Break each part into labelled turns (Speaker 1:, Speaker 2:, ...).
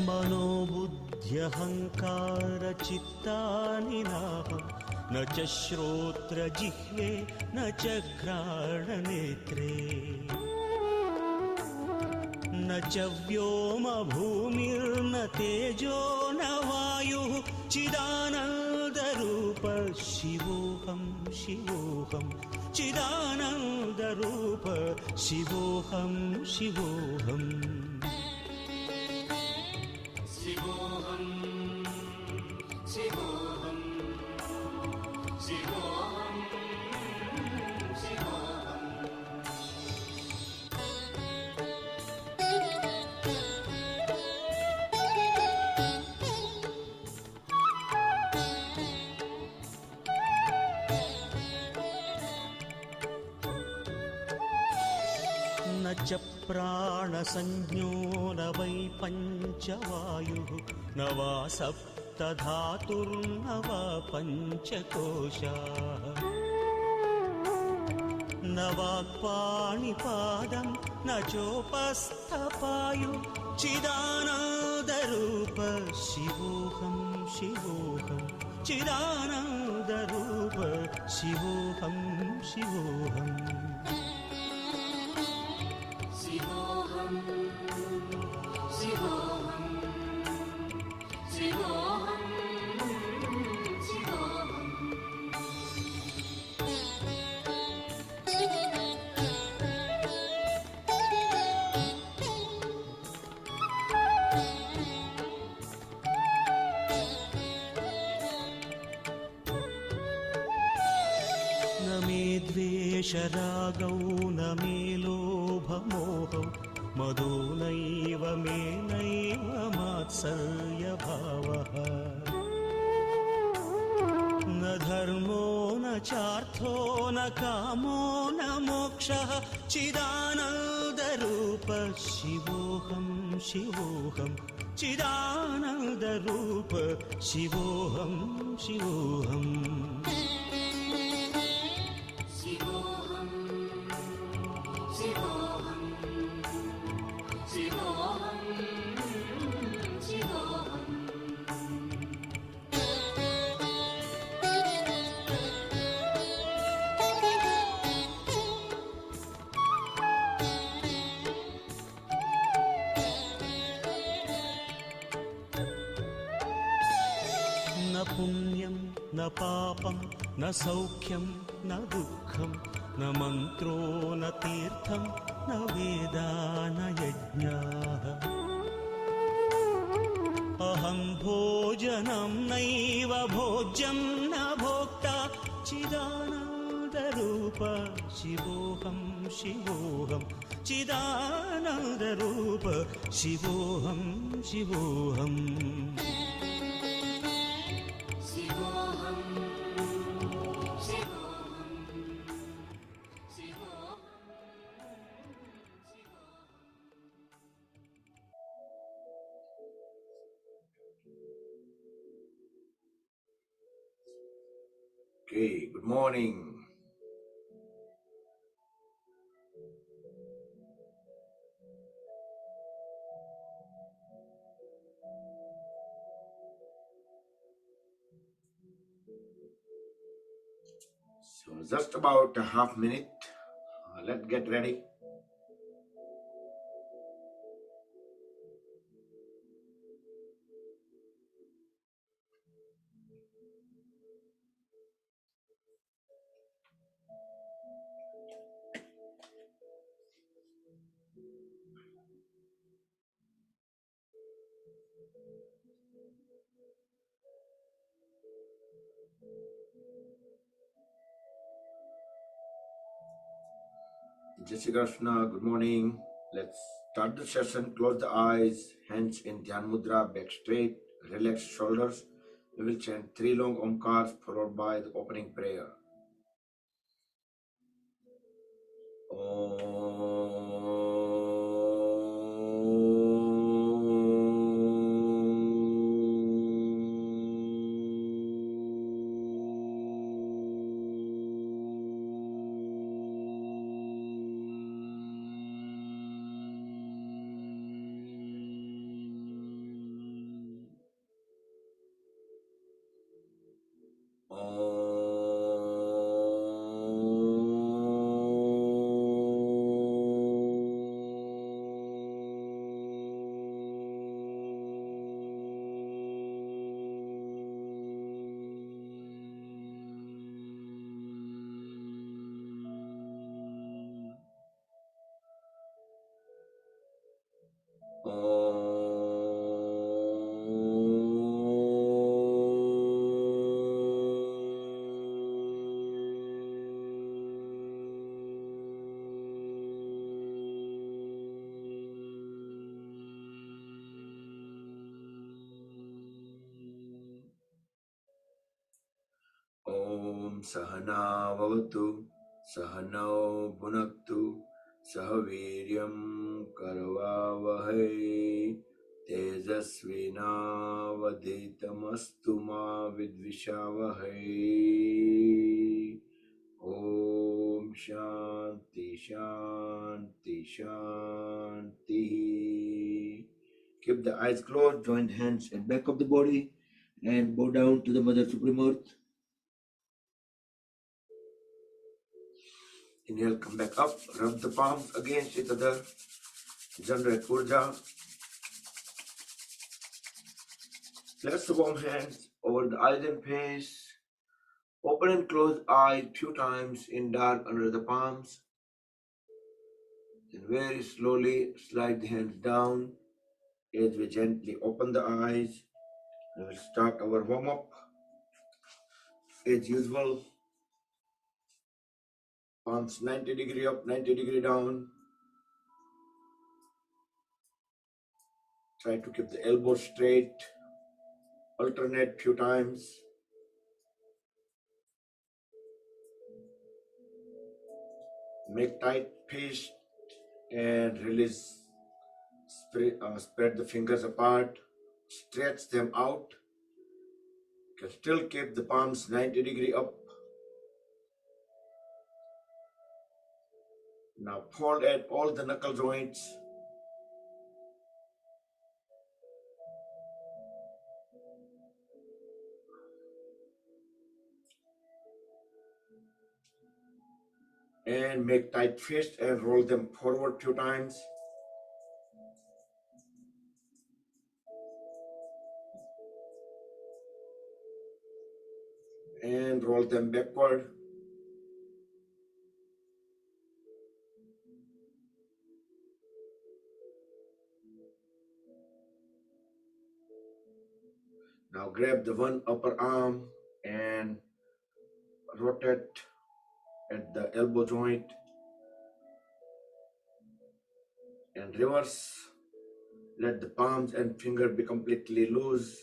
Speaker 1: मनोबुद्ध्यहङ्कारचित्तानि नाहं न च श्रोत्रजिह्वे न च घ्राणनेत्रे न च व्योमभूमिर्न तेजो न वायुः चिदानन्दरूप शिवोऽहं शिवोऽहं चिदानन्दरूप शिवोऽहं शिवोऽहम् शिवोऽहं शिवोऽहं शिवोऽहं न च प्राणसंज्ञो न वै पञ्चवायुः न वा सप्तधातुर्न वा पञ्चकोशाः न वाक्पाणिपादं न चोपस्थपायुः चिदानन्दरूप शिवोऽहं शिवोऽहं चिदानन्दरूप शिवोऽहं शिवोऽहम् शिवोऽहं शिवोऽहं शिवोऽहं शिवोऽहम् न मे द्वेषरागौ न मे लोभमोहौ मदो नैव मे नैव मात्सर्यभावः न धर्मो न चार्थो न कामो न मोक्षः चिदानन्दरूप शिवोऽहं शिवोऽहं चिदानन्दरूप शिवोऽहं शिवोऽहम् शिवोऽहं शिवोऽहं शिवोऽहं शिवोऽहम् न पुण्यं न पापं न सौख्यं न दुःखं न मन्त्रो न तीर्थं न वेदा न यज्ञाः अहं भोजनं नैव भोज्यं न भोक्ता चिदानन्दरूप शिवोऽहं शिवोऽहं चिदानन्दरूप शिवोऽहं शिवोऽहम्
Speaker 2: Okay, good morning. So just about a half minute. Let's get ready. Jai Shri Krishna, good morning. Let's start the session. Close the eyes, hands in Dhyan Mudra, back straight, relax shoulders. We will chant 3 long Omkars followed by the opening prayer. Om Sahana Vavatu Sahanau Bhunaktu Sahaviryam Karavavahai Tejasvinavaditamastu ma vidvishavahai. Om Shanti Shanti Shanti. Keep the eyes closed, join hands at back of the body and bow down to the Mother Supreme Earth. Inhale, come back up, rub the palms against each other, generate Urja. Place the warm hands over the eyes and face. Open and close eyes few times in dark under the palms. Then very slowly slide the hands down as we gently open the eyes. We will start our warm up as usual. Palms 90 degree up, 90 degree down. Try to keep the elbows straight. Alternate few times. Make tight fist and release. Spread the fingers apart. Stretch them out. You can still keep the palms 90 degree up. Now fold at all the knuckle joints. And make tight fist and roll them forward few times. And roll them backward. Now grab the one upper arm and rotate at the elbow joint and reverse. Let the palms and finger be completely loose.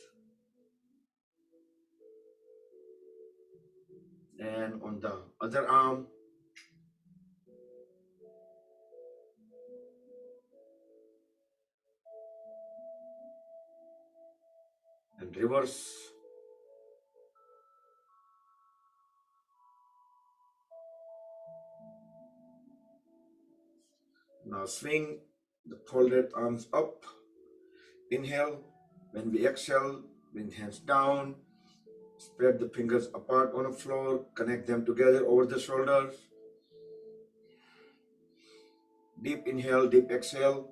Speaker 2: And on the other arm, and reverse. Now swing the folded arms up. Inhale. When we exhale, bring hands down. Spread the fingers apart on the floor. Connect them together over the shoulders. Deep inhale, deep exhale.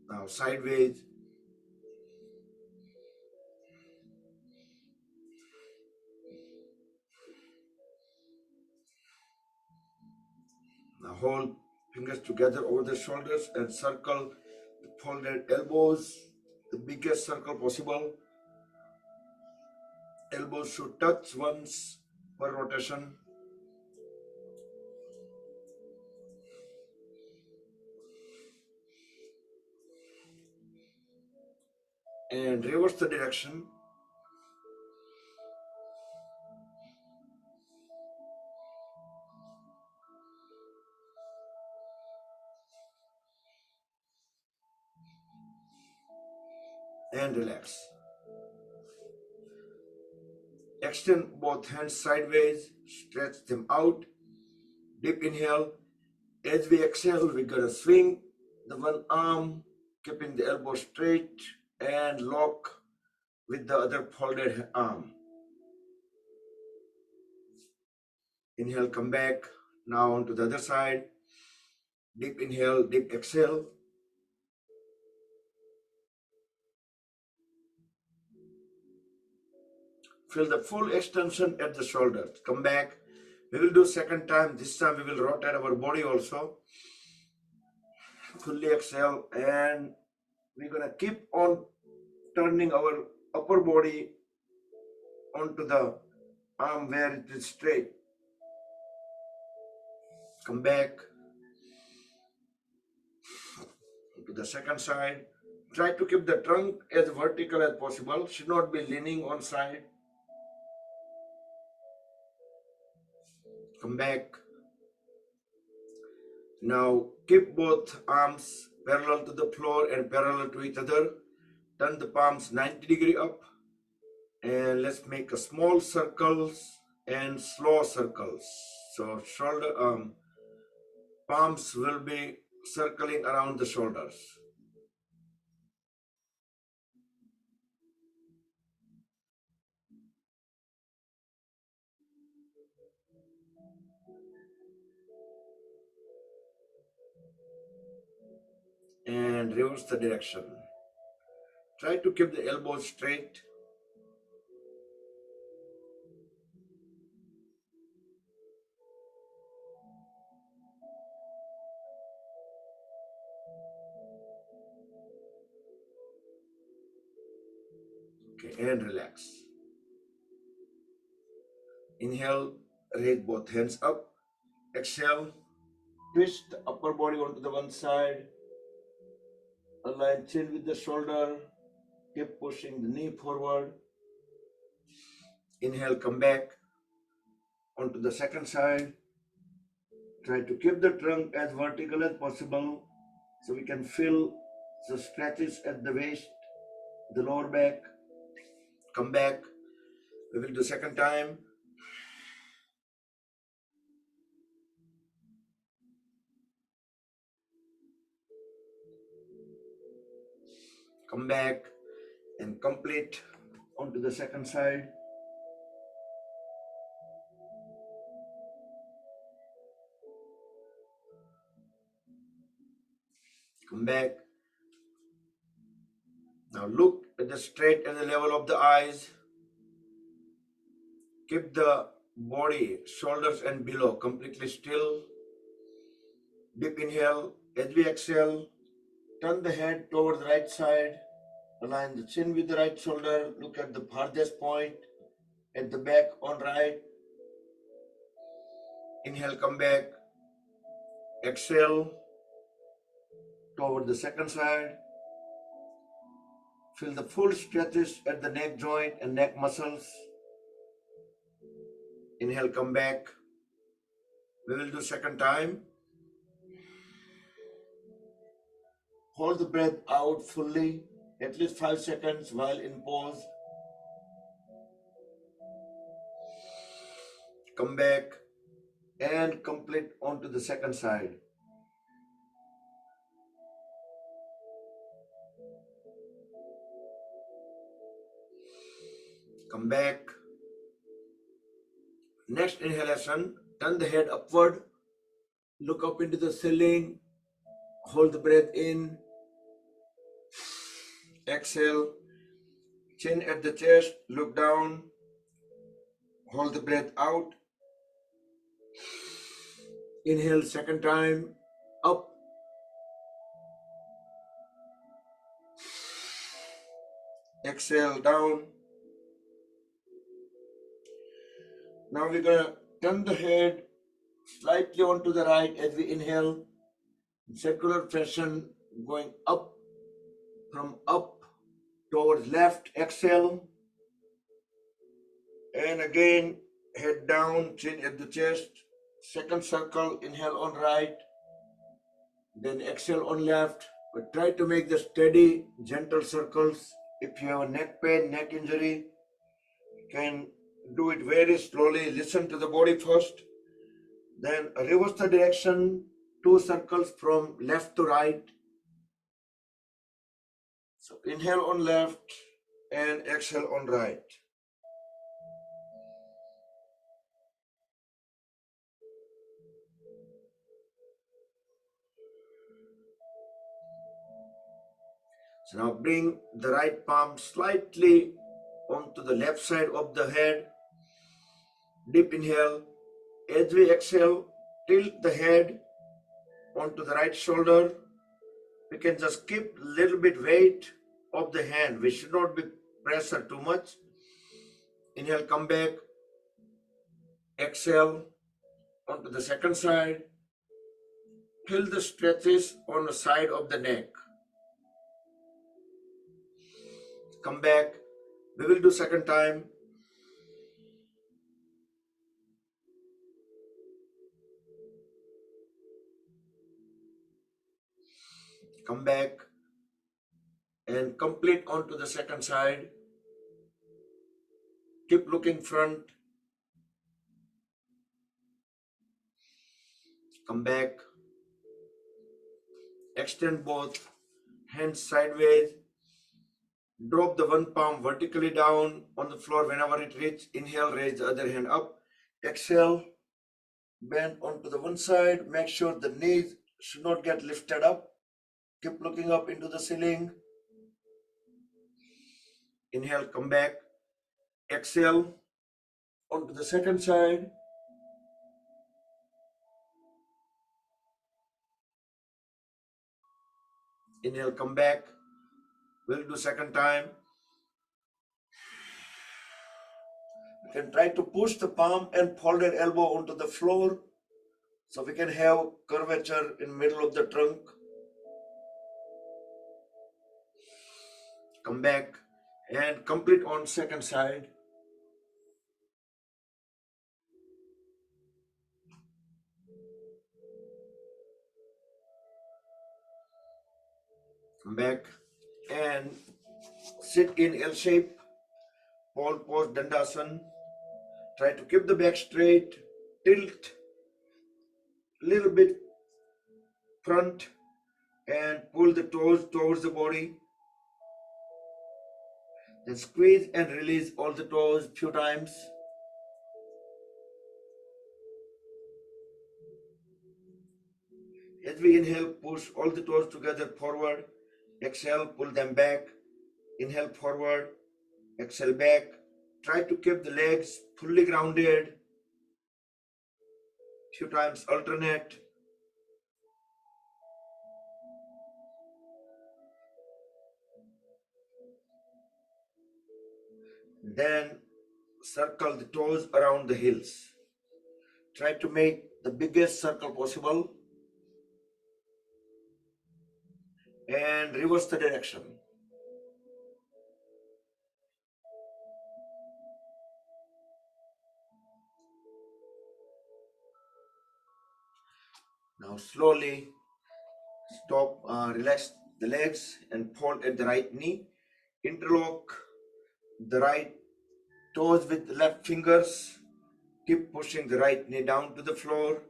Speaker 2: Now sideways. Now hold fingers together over the shoulders and circle the folded elbows, the biggest circle possible. Elbows should touch once per rotation. And reverse the direction. And relax. Extend both hands sideways, stretch them out. Deep inhale. As we exhale, we're gonna swing the one arm, keeping the elbow straight and lock with the other folded arm. Inhale, come back. Now onto the other side. Deep inhale, deep exhale. Feel the full extension at the shoulders. Come back. We will do second time. This time we will rotate our body also. Fully exhale, and we're gonna keep on turning our upper body onto the arm where it is straight. Come back to the second side. Try to keep the trunk as vertical as possible. Should not be leaning on side. Come back. Now keep both arms parallel to the floor and parallel to each other. Turn the palms 90 degree up, and let's make a small circles and slow circles. So palms will be circling around the shoulders. And reverse the direction. Try to keep the elbows straight. Okay, and relax. Inhale, raise both hands up. Exhale, twist the upper body onto the one side. Align chin with the shoulder. Keep pushing the knee forward. Inhale, come back onto the second side. Try to keep the trunk as vertical as possible so we can feel the stretches at the waist, the lower back. Come back. We will do second time. Come back and complete onto the second side. Come back. Now look at the straight at the level of the eyes. Keep the body, shoulders and below completely still. Deep inhale. As we exhale, turn the head toward the right side. Align the chin with the right shoulder. Look at the farthest point at the back on right. Inhale, come back. Exhale toward the second side. Feel the full stretches at the neck joint and neck muscles. Inhale, come back. We will do second time. Hold the breath out fully, at least 5 seconds while in pause. Come back and complete onto the second side. Come back. Next inhalation, turn the head upward, look up into the ceiling, hold the breath in, exhale, chin at the chest, look down, hold the breath out, inhale second time, up, exhale down. Now we're gonna turn the head slightly onto the right as we inhale, circular fashion, going up, from up towards left, exhale, and again head down, chin at the chest, second circle, inhale on right, then exhale on left, but try to make the steady, gentle circles. If you have a neck pain, neck injury, you can do it very slowly. Listen to the body first, then reverse the direction, 2 circles from left to right. So inhale on left and exhale on right. So now bring the right palm slightly onto the left side of the head. Deep inhale. As we exhale, tilt the head onto the right shoulder. We can just keep a little bit weight of the hand. We should not be pressure too much. Inhale, come back. Exhale onto the second side. Feel the stretches on the side of the neck. Come back. We will do second time. Come back and complete onto the second side. Keep looking front. Come back. Extend both hands sideways. Drop the one palm vertically down on the floor whenever it reaches. Inhale, raise the other hand up. Exhale, bend onto the one side. Make sure the knees should not get lifted up. Keep looking up into the ceiling. Inhale, come back. Exhale onto the second side. Inhale, come back. We'll do second time. You can try to push the palm and folded elbow onto the floor so we can have curvature in middle of the trunk. Come back and complete on second side. Come back and sit in L shape, pole pose, Dandasana. Try to keep the back straight, tilt little bit front and pull the toes towards the body. Then squeeze and release all the toes few times. As we inhale, push all the toes together forward. Exhale, pull them back. Inhale forward. Exhale back. Try to keep the legs fully grounded. Few times alternate. Then circle the toes around the heels. Try to make the biggest circle possible. And reverse the direction. Now slowly stop, relax the legs and fold at the right knee. Interlock the right toes with the left fingers. Keep pushing the right knee down to the floor,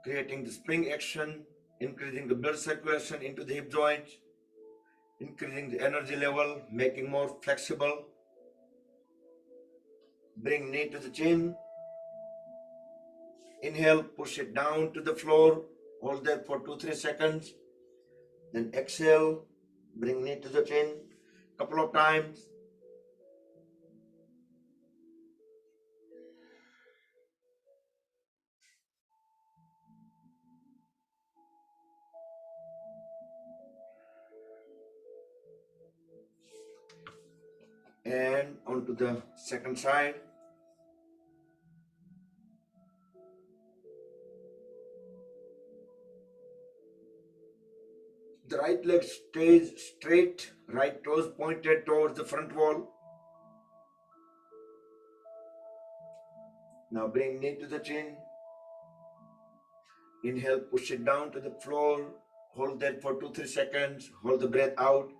Speaker 2: creating the spring action, increasing the blood circulation into the hip joint, increasing the energy level, making more flexible. Bring knee to the chin. Inhale, push it down to the floor. Hold there for 2-3 seconds. Then exhale, bring knee to the chin. Couple of times. And onto the second side. The right leg stays straight, right toes pointed towards the front wall. Now bring knee to the chin. Inhale, push it down to the floor. Hold that for 2-3 seconds. Hold the breath out.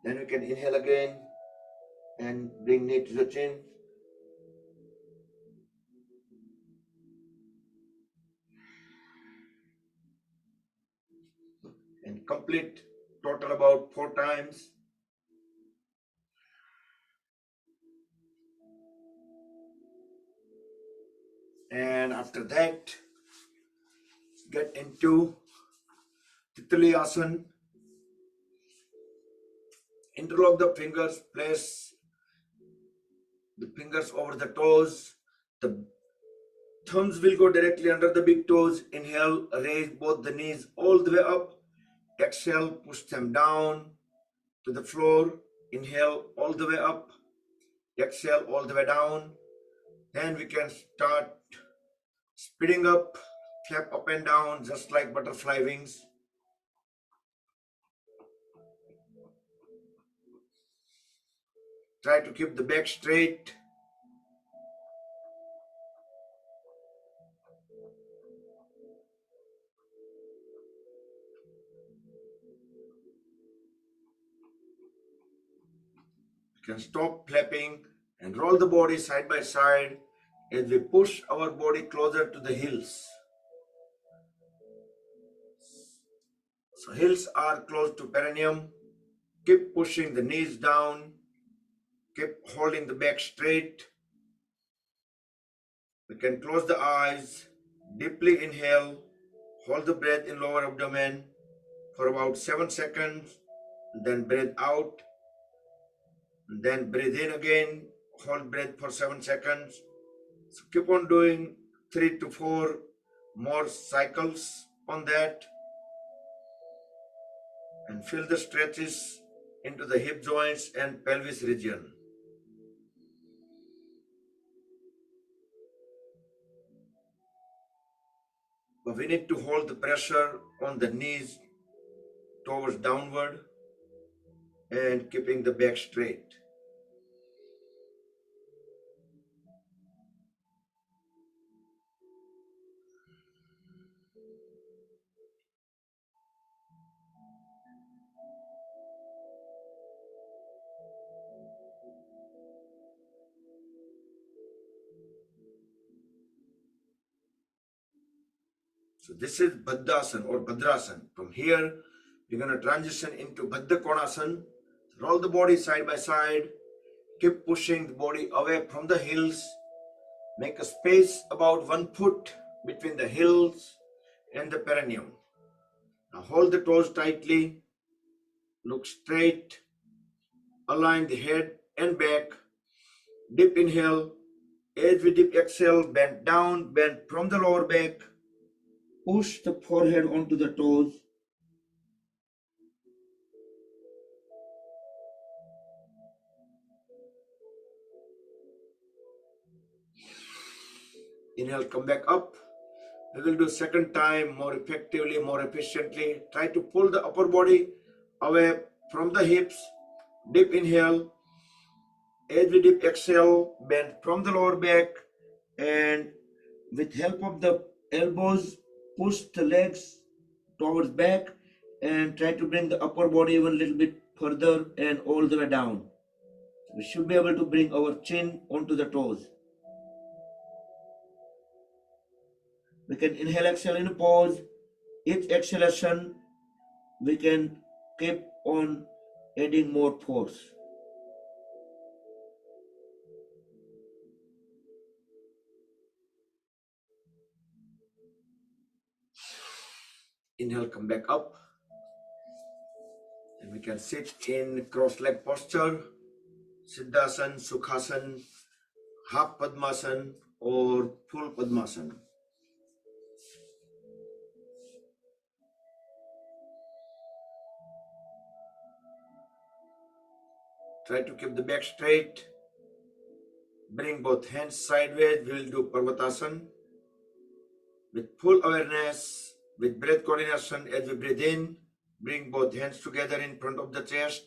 Speaker 2: Then we can inhale again and bring knee to the chin. And complete total about 4 times. And after that, get into Titli Asana. Interlock the fingers, place the fingers over the toes. The thumbs will go directly under the big toes. Inhale, raise both the knees all the way up. Exhale, push them down to the floor. Inhale all the way up. Exhale all the way down. Then we can start speeding up, flap up and down just like butterfly wings. Try to keep the back straight. You can stop flapping and roll the body side by side as we push our body closer to the heels. So heels are close to perineum. Keep pushing the knees down. Keep holding the back straight. We can close the eyes. Deeply inhale. Hold the breath in lower abdomen for about 7 seconds. Then breathe out. Then breathe in again. Hold breath for 7 seconds. So keep on doing 3 to 4 more cycles on that. And feel the stretches into the hip joints and pelvis region. But we need to hold the pressure on the knees towards downward and keeping the back straight. So this is Baddhasana or Bhadrasana. From here, we're going to transition into Baddha Konasana. Roll the body side by side. Keep pushing the body away from the heels. Make a space about 1 foot between the heels and the perineum. Now hold the toes tightly. Look straight. Align the head and back. Deep inhale. As we deep exhale, bend down, bend from the lower back. Push the forehead onto the toes. Inhale, come back up. We will do second time more effectively, more efficiently. Try to pull the upper body away from the hips. Deep inhale. As we deep exhale, bend from the lower back and with help of the elbows, push the legs towards back and try to bring the upper body even a little bit further and all the way down. We should be able to bring our chin onto the toes. We can inhale, exhale in a pause. Each exhalation, we can keep on adding more force. Inhale, come back up. And we can sit in cross-leg posture, Siddhasana, Sukhasana, half Padmasana or full Padmasana. Try to keep the back straight. Bring both hands sideways. We will do Parvatasana. With full awareness, with breath coordination as we breathe in, bring both hands together in front of the chest.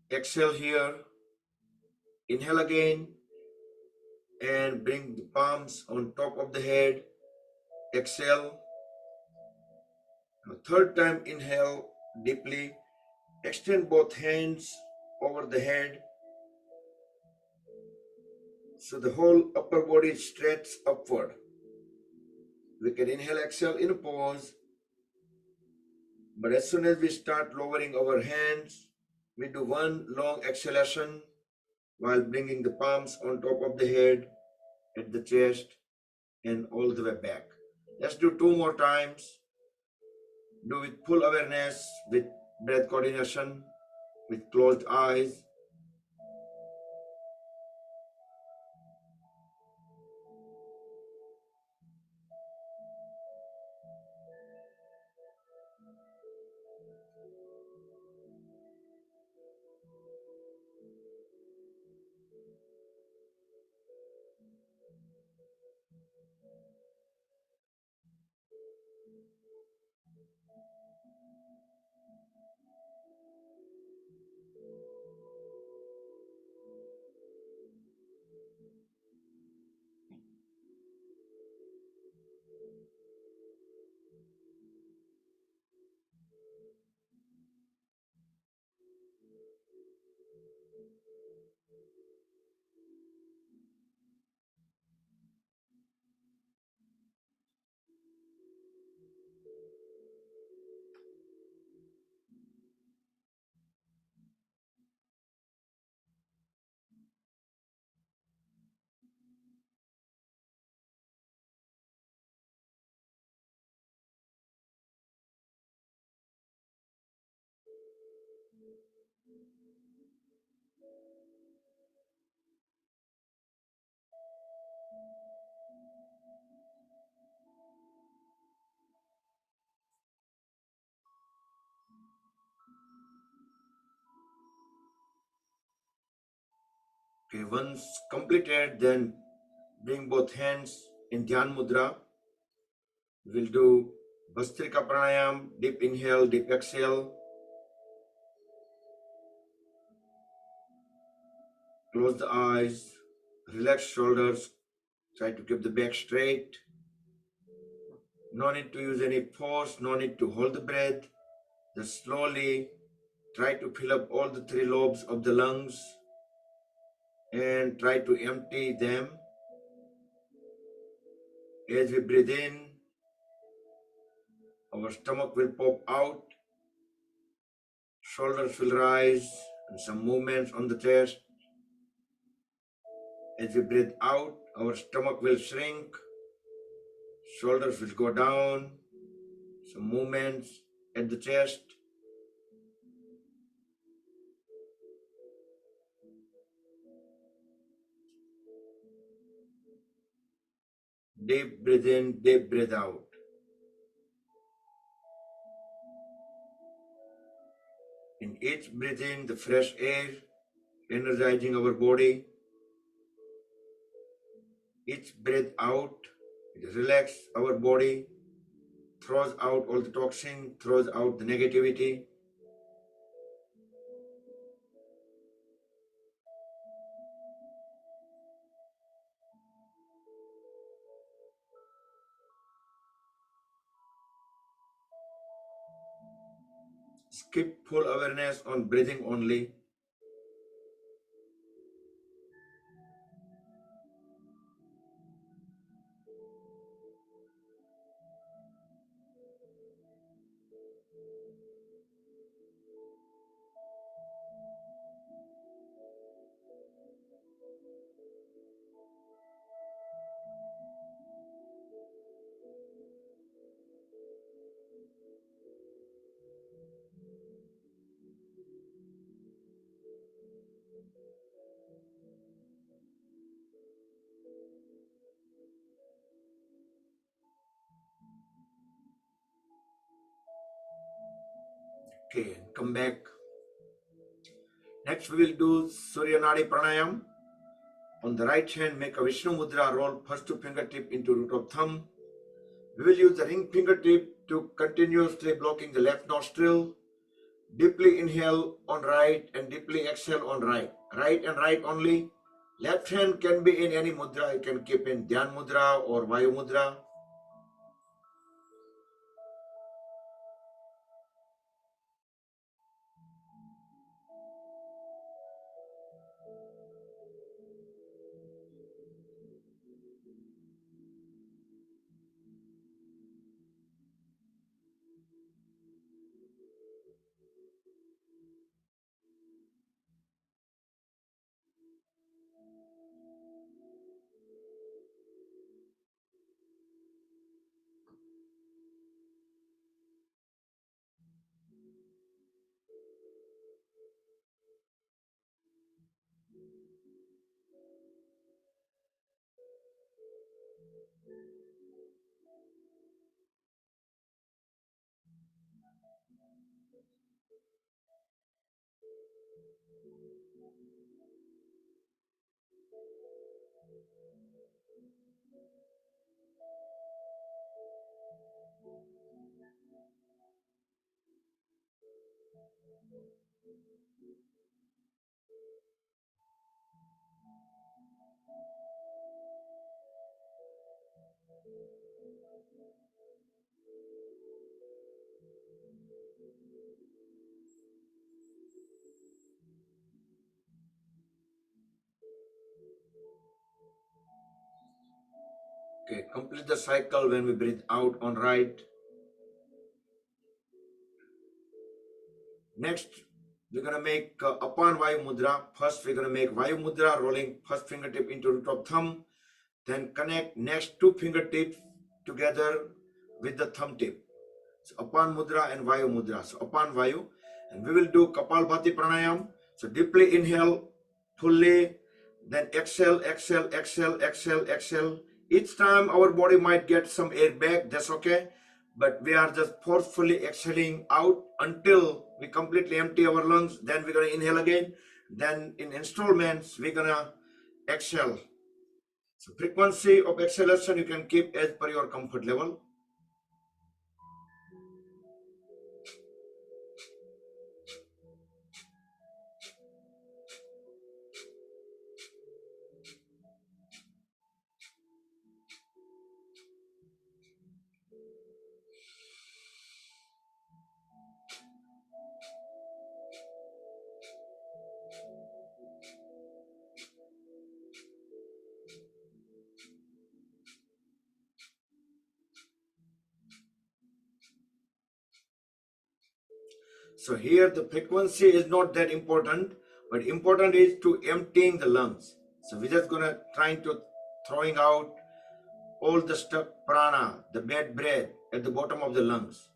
Speaker 2: Exhale here. Inhale again. And bring the palms on top of the head. Exhale. Now, third time, inhale deeply. Extend both hands over the head. So the whole upper body stretches upward. We can inhale, exhale in a pause. But as soon as we start lowering our hands, we do one long exhalation while bringing the palms on top of the head, at the chest, and all the way back. Let's do 2 more times. Do with full awareness, with breath coordination, with closed eyes. Okay, once completed, then bring both hands in Dhyan Mudra. We'll do Bhastrika Pranayam, deep inhale, deep exhale. Close the eyes, relax shoulders, try to keep the back straight. No need to use any force, no need to hold the breath. Just slowly try to fill up all the three lobes of the lungs and try to empty them. As we breathe in, our stomach will pop out, shoulders will rise, and some movements on the chest. As we breathe out, our stomach will shrink, shoulders will go down, some movements at the chest. Deep breath in, deep breath out. In each breath in, the fresh air, energizing our body. Each breath out, it relaxes our body, throws out all the toxin, throws out the negativity. Keep full awareness on breathing only. Okay, come back. Next, we will do Surya Nadi Pranayam. On the right hand, make a Vishnu Mudra, roll first two fingertip into root of thumb. We will use the ring fingertip to continuously blocking the left nostril. Deeply inhale on right and deeply exhale on right. Right and right only. Left hand can be in any mudra. You can keep in Dhyan Mudra or Vayu Mudra. Okay, complete the cycle when we breathe out on right. Next, we're going to make Apan Vayu Mudra. First, we're going to make Vayu Mudra, rolling first fingertip into root of thumb. Then connect next two fingertips together with the thumb tip. So Apan Mudra and Vayu Mudra. So Apan Vayu. And we will do Kapalbhati Pranayam. So deeply inhale, fully. Then exhale, exhale, exhale, exhale, exhale. Each time our body might get some air back, that's okay. But we are just forcefully exhaling out until we completely empty our lungs. Then we're going to inhale again. Then in installments, we're going to exhale. So frequency of exhalation you can keep as per your comfort level. So here the frequency is not that important, but important is to emptying the lungs. So we're just gonna trying to throwing out all the stuck prana, the bad breath at the bottom of the lungs.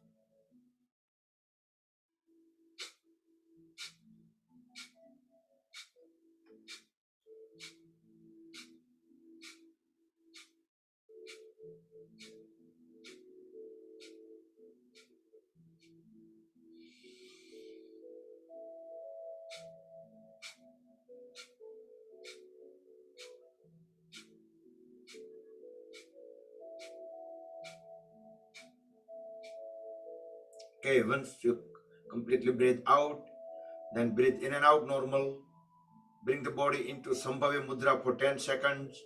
Speaker 2: Okay, once you completely breathe out, then breathe in and out normal. Bring the body into Sambhavi Mudra for 10 seconds.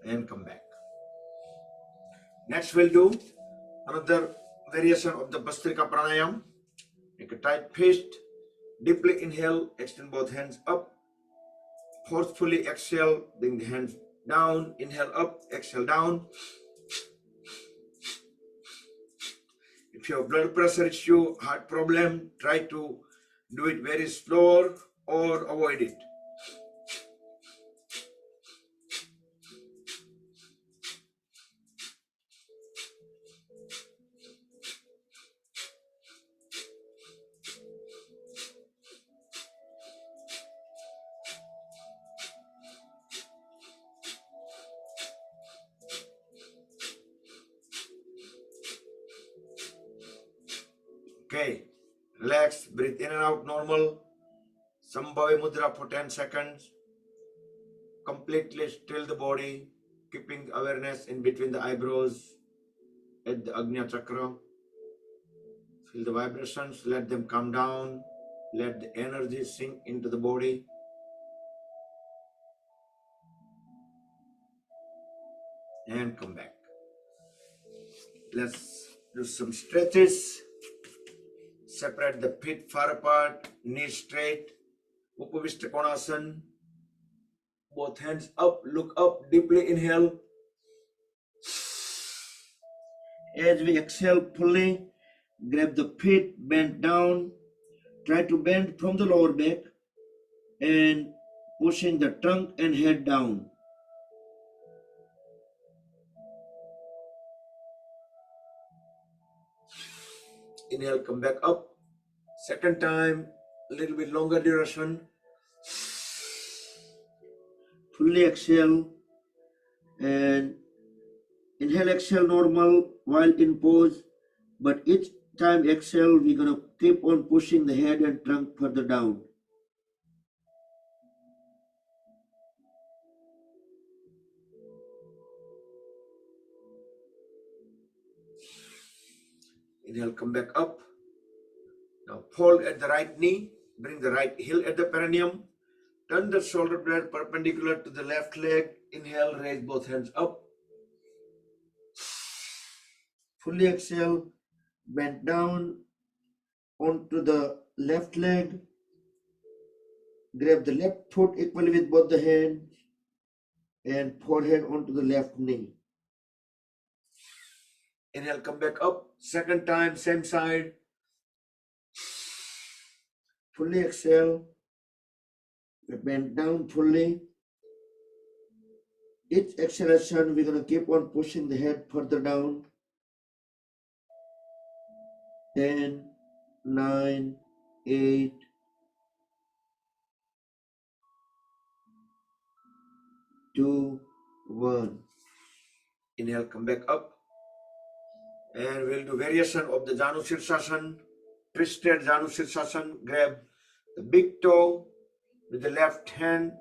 Speaker 2: And come back. Next we'll do another variation of the Bhastrika Pranayam. Make a tight fist. Deeply inhale, extend both hands up. Forcefully exhale, bring the hands down. Inhale up, exhale down. If you have blood pressure issue, heart problem, try to do it very slower or avoid it. Okay, relax, breathe in and out normal. Sambhavi Mudra for 10 seconds. Completely still the body, keeping awareness in between the eyebrows at the Agnya Chakra. Feel the vibrations, let them come down. Let the energy sink into the body. And come back. Let's do some stretches. Separate the feet far apart, knees straight. Upavishta Konasana. Both hands up, look up, deeply inhale. As we exhale fully, grab the feet, bend down. Try to bend from the lower back and pushing the trunk and head down. Inhale, come back up. Second time, a little bit longer duration. Fully exhale and inhale, exhale normal while in pose, but each time exhale, we're gonna keep on pushing the head and trunk further down. Inhale, come back up. Now fold at the right knee, bring the right heel at the perineum, turn the shoulder blade perpendicular to the left leg. Inhale, raise both hands up. Fully exhale, bend down onto the left leg. Grab the left foot equally with both the hands and forehead onto the left knee. Inhale, come back up. Second time, same side. Fully exhale. Bend down fully. Each exhalation, we're going to keep on pushing the head further down. 10, 9, 8, 2, 1. Inhale, come back up. And we'll do variation of the Janu Sirsasana. Twisted Janu Sirsasana. Grab the big toe with the left hand.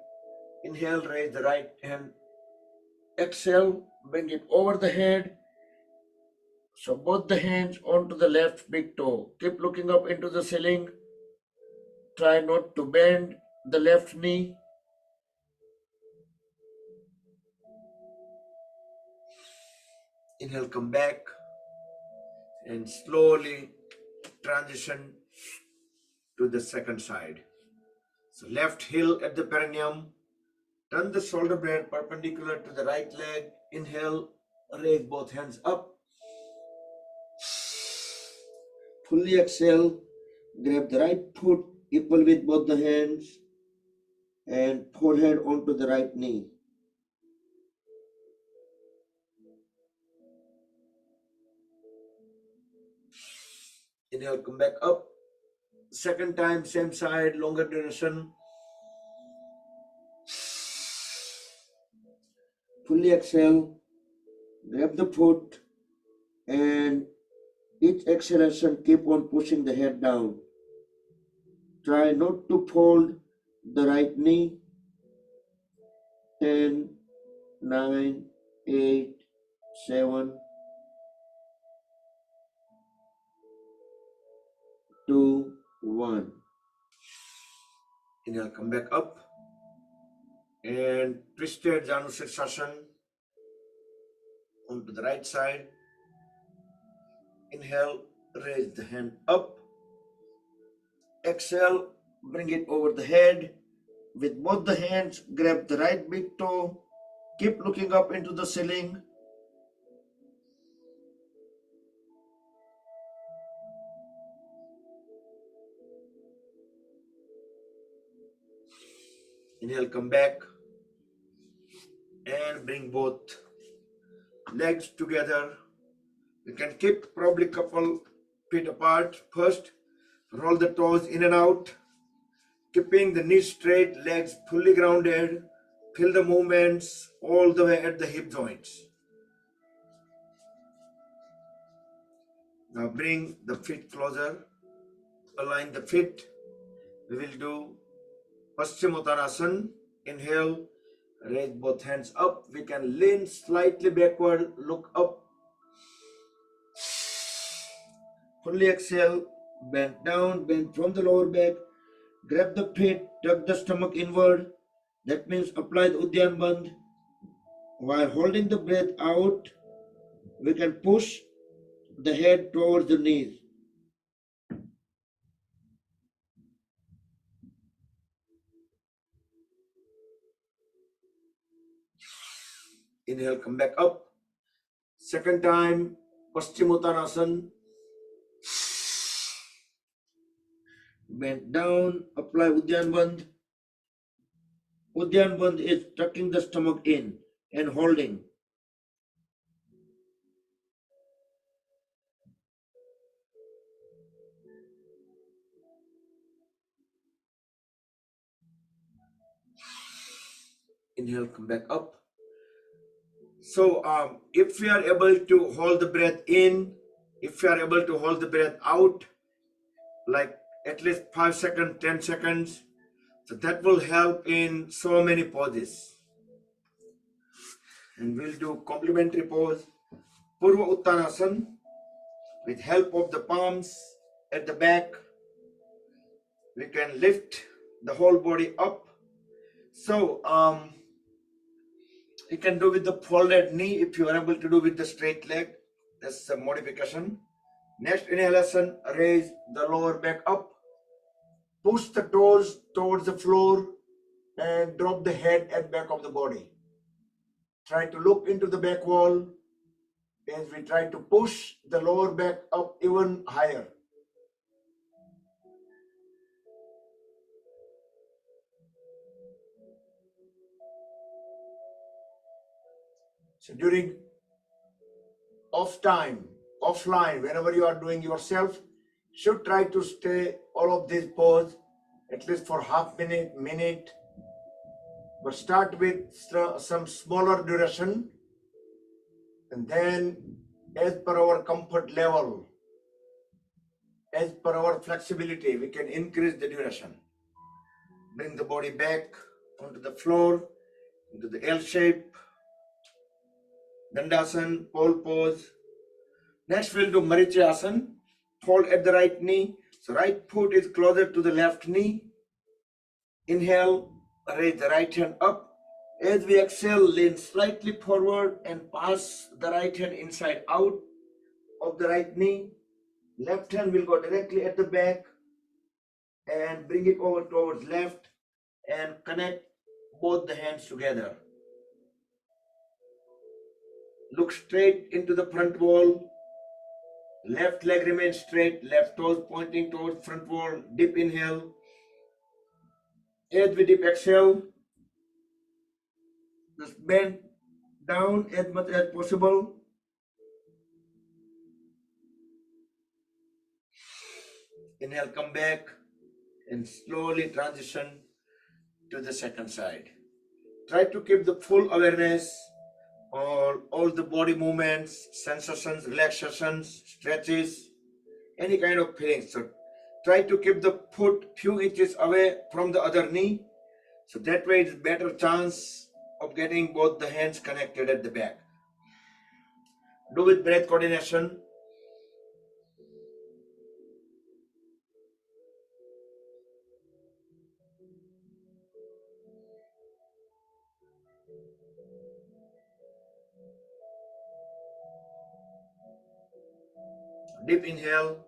Speaker 2: Inhale, raise the right hand. Exhale, bring it over the head. So both the hands onto the left big toe. Keep looking up into the ceiling. Try not to bend the left knee. Inhale, come back and slowly transition to the second side. So left heel at the perineum. Turn the shoulder blade perpendicular to the right leg. Inhale, raise both hands up. Fully exhale, grab the right foot equal with both the hands and forehead onto the right knee. Inhale, come back up. Second time, same side, longer duration. Fully exhale, grab the foot, and each exhalation keep on pushing the head down. Try not to fold the right knee. 10, 9, 8, 7, 2, 1. Inhale, come back up and twisted Janu Sirsasana onto the right side. Inhale, raise the hand up. Exhale, bring it over the head. With both the hands, grab the right big toe. Keep looking up into the ceiling. Inhale, come back and bring both legs together. You can keep probably couple feet apart. First, roll the toes in and out, keeping the knees straight, legs fully grounded. Feel the movements all the way at the hip joints. Now bring the feet closer, align the feet. We will do Paschimottanasana. Inhale, raise both hands up. We can lean slightly backward, look up. Fully exhale, bend down, bend from the lower back. Grab the feet, tuck the stomach inward. That means apply the Uddiyana Bandh. While holding the breath out, we can push the head towards the knees. Inhale, come back up. Second time, Paschimottanasana. Bend down, apply Uddiyana Bandh. Uddiyana Bandh is tucking the stomach in and holding. Inhale, come back up. So if we are able to hold the breath in, if we are able to hold the breath out, like at least 5 seconds, 10 seconds, so that will help in so many poses. And we'll do complementary pose, Purva Uttanasana, with help of the palms at the back. We can lift the whole body up. So you can do with the folded knee if you are able to do with the straight leg. That's a modification. Next inhalation, raise the lower back up. Push the toes towards the floor and drop the head at back of the body. Try to look into the back wall as we try to push the lower back up even higher. So during offline, whenever you are doing yourself, should try to stay all of these pose at least for half minute, but start with some smaller duration and then as per our comfort level, as per our flexibility, we can increase the duration. Bring the body back onto the floor, into the L shape, Dandasana, pole pose. Next, we'll do Marichasan. Hold at the right knee. So right foot is closer to the left knee. Inhale, raise the right hand up. As we exhale, lean slightly forward and pass the right hand inside out of the right knee. Left hand will go directly at the back and bring it over towards left and connect both the hands together. Look straight into the front wall. Left leg remains straight, left toes pointing towards front wall. Deep inhale. As we deep exhale, just bend down as much as possible. Inhale, come back and slowly transition to the second side. Try to keep the full awareness on all the body movements, sensations, relaxations, stretches, any kind of feelings. So try to keep the foot few inches away from the other knee. So that way it's better chance of getting both the hands connected at the back. Do with breath coordination. Deep inhale.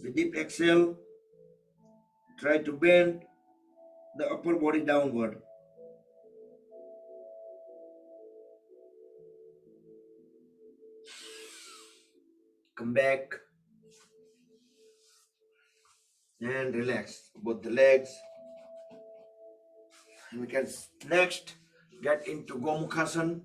Speaker 2: With deep exhale, try to bend the upper body downward. Come back and relax both the legs. And we can next get into Gomukhasana.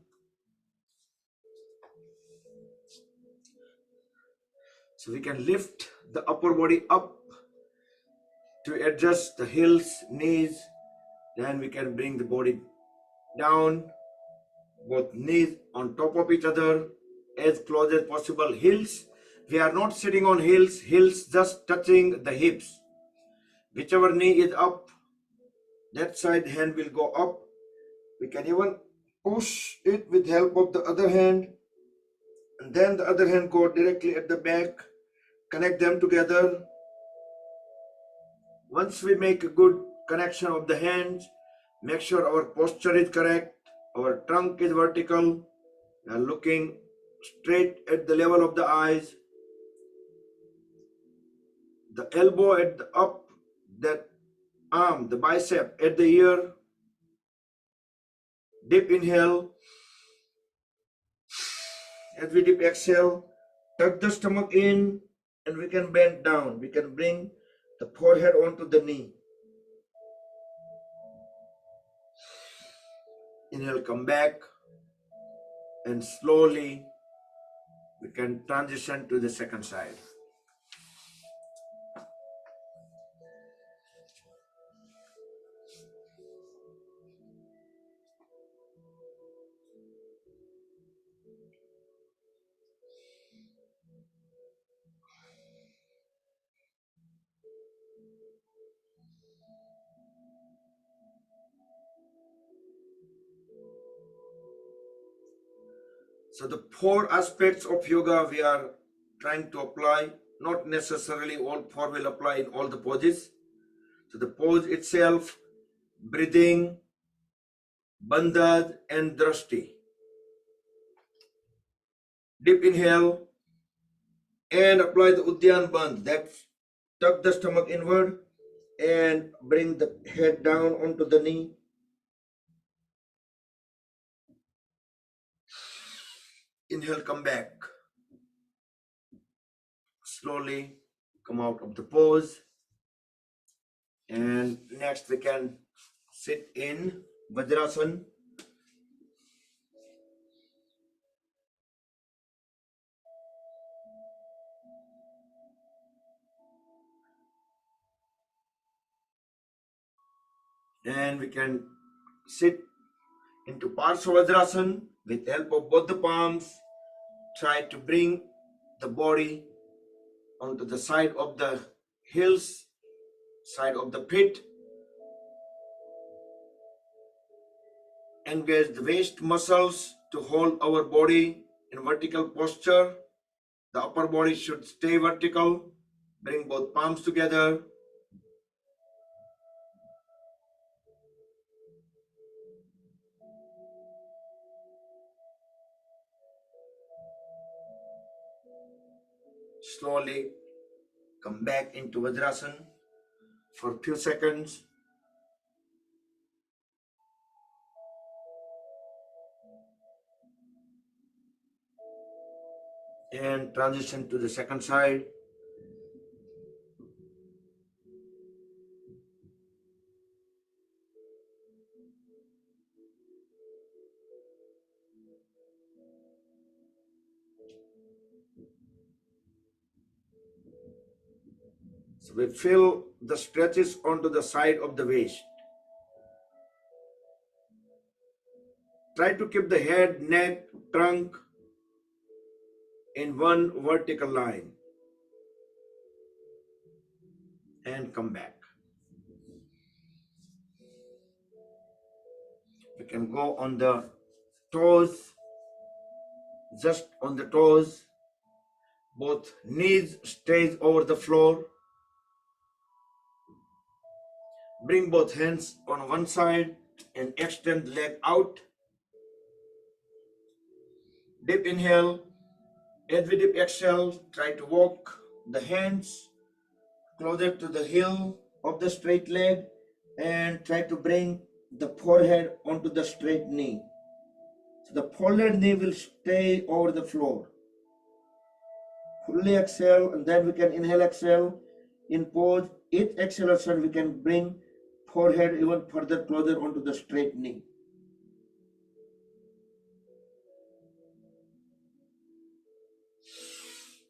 Speaker 2: So we can lift the upper body up to adjust the heels, knees. Then we can bring the body down, both knees on top of each other, as close as possible. Heels, we are not sitting on heels, heels just touching the hips. Whichever knee is up, that side hand will go up. We can even push it with help of the other hand, and then the other hand go directly at the back. Connect them together. Once we make a good connection of the hands, make sure our posture is correct, our trunk is vertical, we are looking straight at the level of the eyes, the elbow at the up, that arm, the bicep at the ear. Deep inhale. As we deep exhale, tuck the stomach in and we can bend down. We can bring the forehead onto the knee. Inhale, come back, and slowly we can transition to the second side. So the four aspects of yoga we are trying to apply, not necessarily all four will apply in all the poses. So the pose itself, breathing, bandhaj and drashti. Deep inhale and apply the Uddiyana Bandh. That's tuck the stomach inward and bring the head down onto the knee. Inhale, come back. Slowly come out of the pose. And next we can sit in Vajrasana. And we can sit into Parsavajrasana. With the help of both the palms, try to bring the body onto the side of the heels, side of the pit. Engage the waist muscles to hold our body in vertical posture. The upper body should stay vertical. Bring both palms together. Slowly come back into Vajrasana for a few seconds. And transition to the second side. So we feel the stretches onto the side of the waist. Try to keep the head, neck, trunk in one vertical line. And come back. We can go on the toes, just on the toes. Both knees stays over the floor. Bring both hands on one side and extend the leg out. Deep inhale. As we deep exhale, try to walk the hands closer to the heel of the straight leg and try to bring the forehead onto the straight knee. So the folded knee will stay over the floor. Fully exhale, and then we can inhale, exhale. In pose, each exhalation we can bring forehead even further closer onto the straight knee.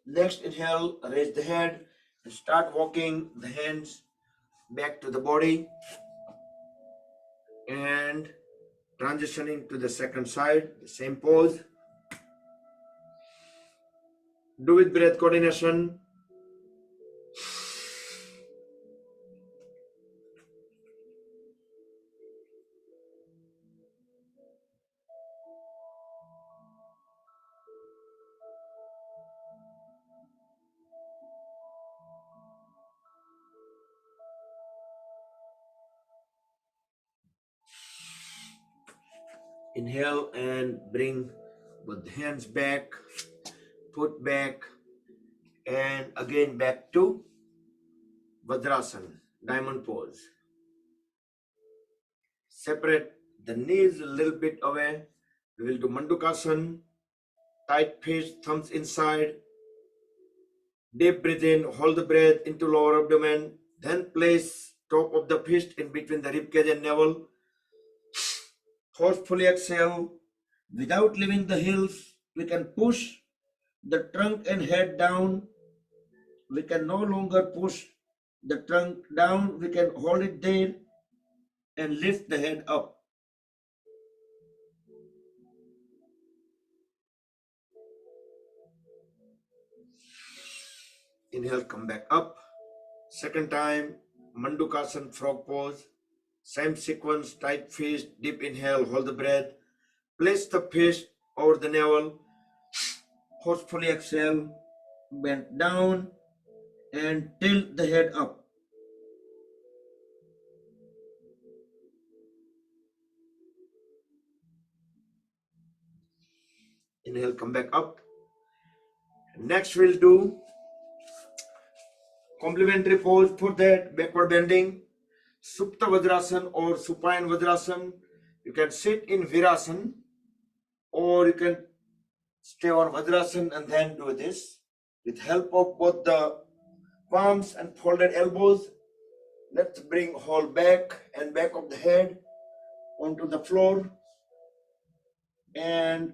Speaker 2: Next inhale, raise the head and start walking the hands back to the body and transitioning to the second side, the same pose. Do with breath coordination. Inhale and bring both hands back, foot back, and again back to Vajrasana, diamond pose. Separate the knees a little bit away. We will do Mandukasana, tight fist, thumbs inside. Deep breathe in, hold the breath into lower abdomen, then place top of the fist in between the ribcage and navel. Forcefully exhale. Without leaving the heels, we can push the trunk and head down. We can no longer push the trunk down. We can hold it there and lift the head up. Inhale, come back up. Second time, Mandukasana, frog pose. Same sequence, tight fist, deep inhale, hold the breath. Place the fist over the navel. Forcefully exhale, bend down and tilt the head up. Inhale, come back up. Next we'll do complementary pose. For that, backward bending, Supta Vajrasana or Supine Vajrasana. You can sit in Virasana or you can stay on Vajrasana and then do this. With help of both the palms and folded elbows, let's bring whole back and back of the head onto the floor, and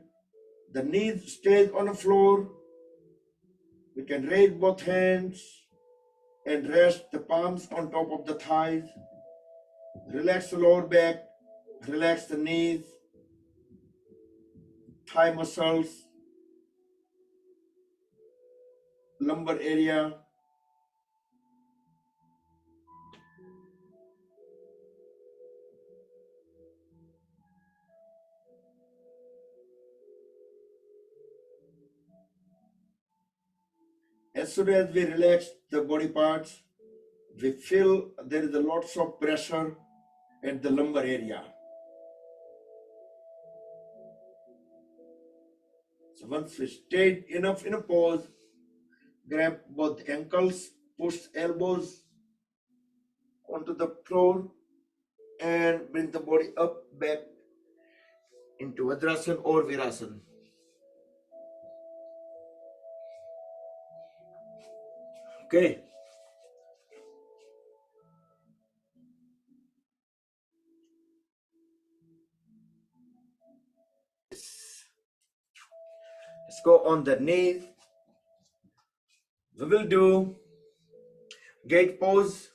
Speaker 2: the knees stays on the floor. We can raise both hands and rest the palms on top of the thighs. Relax the lower back, relax the knees, thigh muscles, lumbar area. As soon as we relax the body parts, we feel there is a lots of pressure at the lumbar area. So once we stayed enough in a pose, grab both ankles, push elbows onto the floor, and bring the body up back into Vajrasan or Virasana. Okay. Let's go on the knees. We will do gate pose.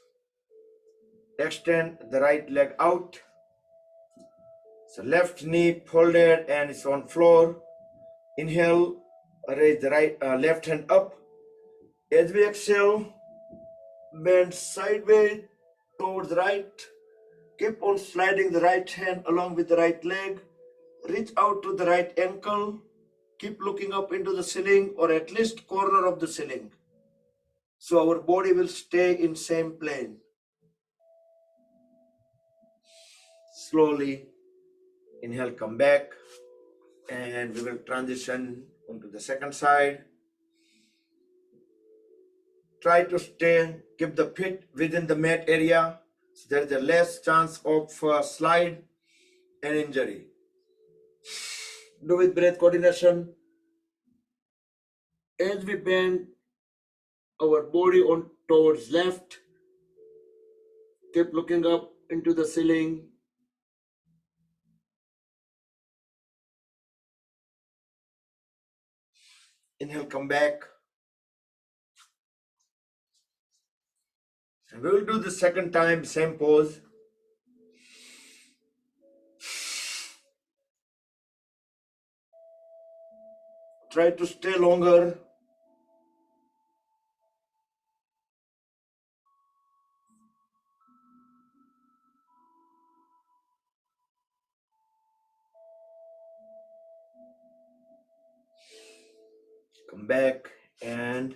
Speaker 2: Extend the right leg out. So left knee folded and it's on floor. Inhale, raise the left hand up. As we exhale, bend sideways towards the right. Keep on sliding the right hand along with the right leg. Reach out to the right ankle. Keep looking up into the ceiling or at least corner of the ceiling. So our body will stay in same plane. Slowly inhale, come back, and we will transition onto the second side. Try to keep the feet within the mat area, so there is a less chance of slide and injury. Do with breath coordination. As we bend our body on towards left, keep looking up into the ceiling. Inhale, come back. And we will do the second time, same pose. Try to stay longer. Come back and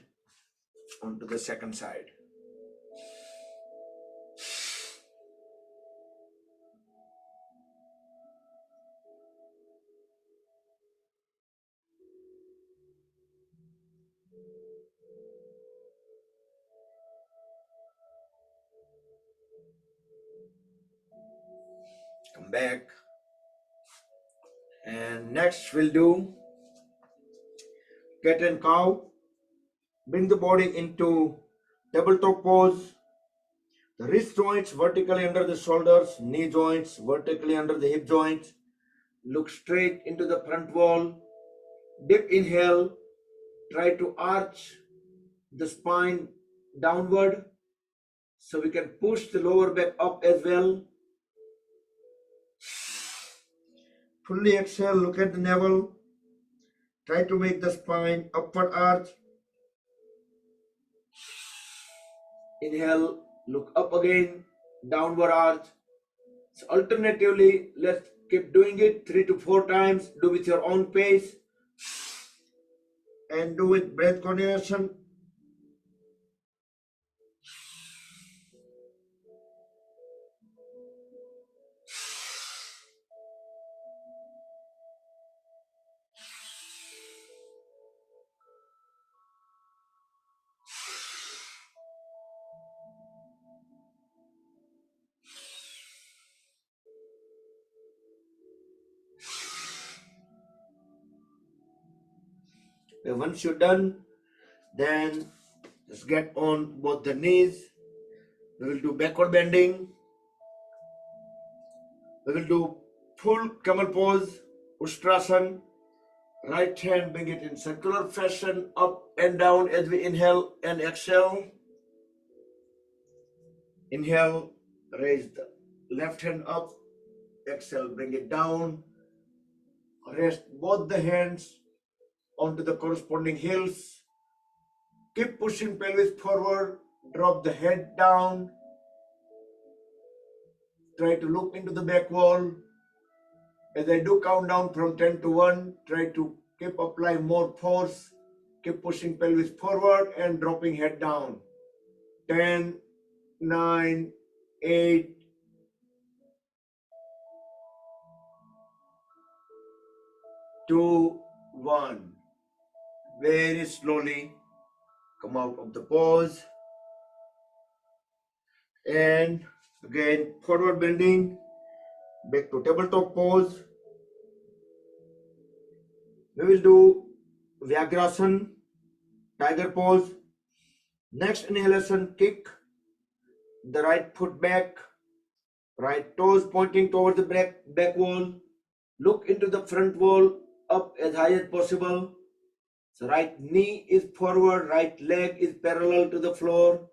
Speaker 2: onto the second side. Come back. And next we'll do cat and cow. Bring the body into tabletop pose. The wrist joints vertically under the shoulders, knee joints vertically under the hip joints. Look straight into the front wall. Deep inhale. Try to arch the spine downward so we can push the lower back up as well. Fully exhale, look at the navel. Try to make the spine upward arch. Inhale, look up again, downward arch. So alternatively, let's keep doing it 3 to 4 times. Do with your own pace and do with breath coordination. And once you're done, then just get on both the knees. We will do backward bending. We will do full camel pose, Ustrasana. Right hand, bring it in circular fashion, up and down as we inhale and exhale. Inhale, raise the left hand up. Exhale, bring it down. rest both the hands onto the corresponding heels. Keep pushing pelvis forward, drop the head down. Try to look into the back wall. As I do count down from 10 to 1, try to keep applying more force. Keep pushing pelvis forward and dropping head down. 10, 9, 8, 2, 1. Very slowly come out of the pose. And again, forward bending, back to tabletop pose. We will do Vyagrasana, tiger pose. Next inhalation, kick the right foot back, right toes pointing towards the back wall. Look into the front wall, up as high as possible. So right knee is forward, right leg is parallel to the floor.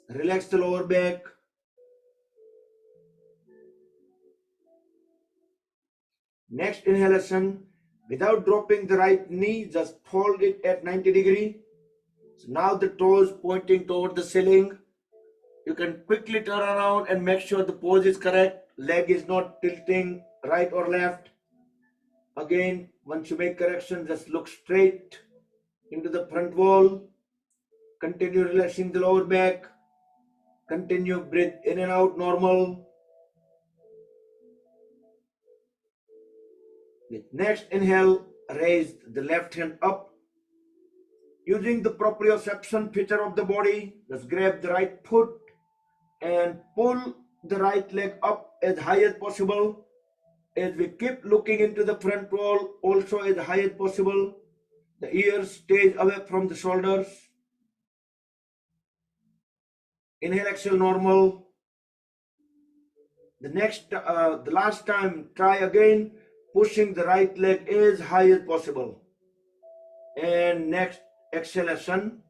Speaker 2: Relax the lower back. Next inhalation, without dropping the right knee, just fold it at 90 degree. So now the toes pointing toward the ceiling. You can quickly turn around and make sure the pose is correct. Leg is not tilting right or left. Again, once you make correction, just look straight into the front wall. Continue relaxing the lower back. Continue breathe in and out normal. With next inhale, raise the left hand up. Using the proprioception feature of the body, just grab the right foot and pull the right leg up as high as possible. As we keep looking into the front wall, also as high as possible. The ears stays away from the shoulders. Inhale, exhale, normal. The last time, try again, pushing the right leg as high as possible. And next exhalation,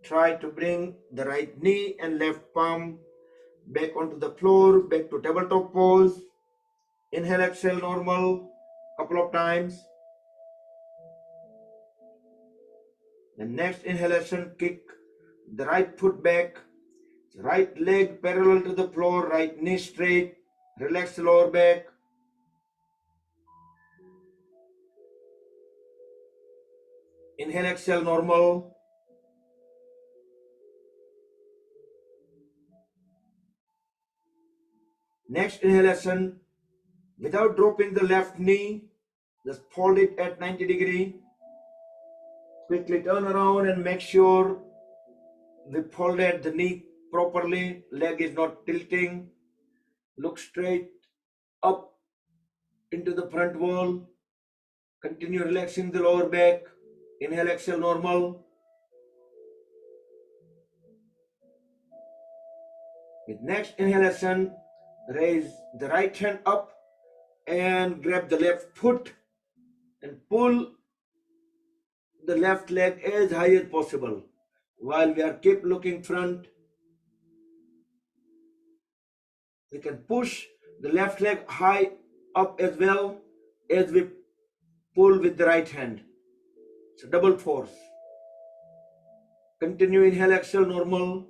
Speaker 2: try to bring the right knee and left palm back onto the floor, back to tabletop pose. Inhale, exhale, normal, couple of times. The next inhalation, kick the right foot back, right leg parallel to the floor, right knee straight, relax the lower back. Inhale, exhale, normal. Next inhalation, without dropping the left knee, just fold it at 90 degree. Quickly turn around and make sure we folded the knee properly, leg is not tilting. Look straight up into the front wall. Continue relaxing the lower back. Inhale, exhale, normal. With next inhalation, raise the right hand up and grab the left foot and pull the left leg as high as possible. While we are keep looking front, we can push the left leg high up as well as we pull with the right hand. So double force. Continue, inhale, exhale, normal.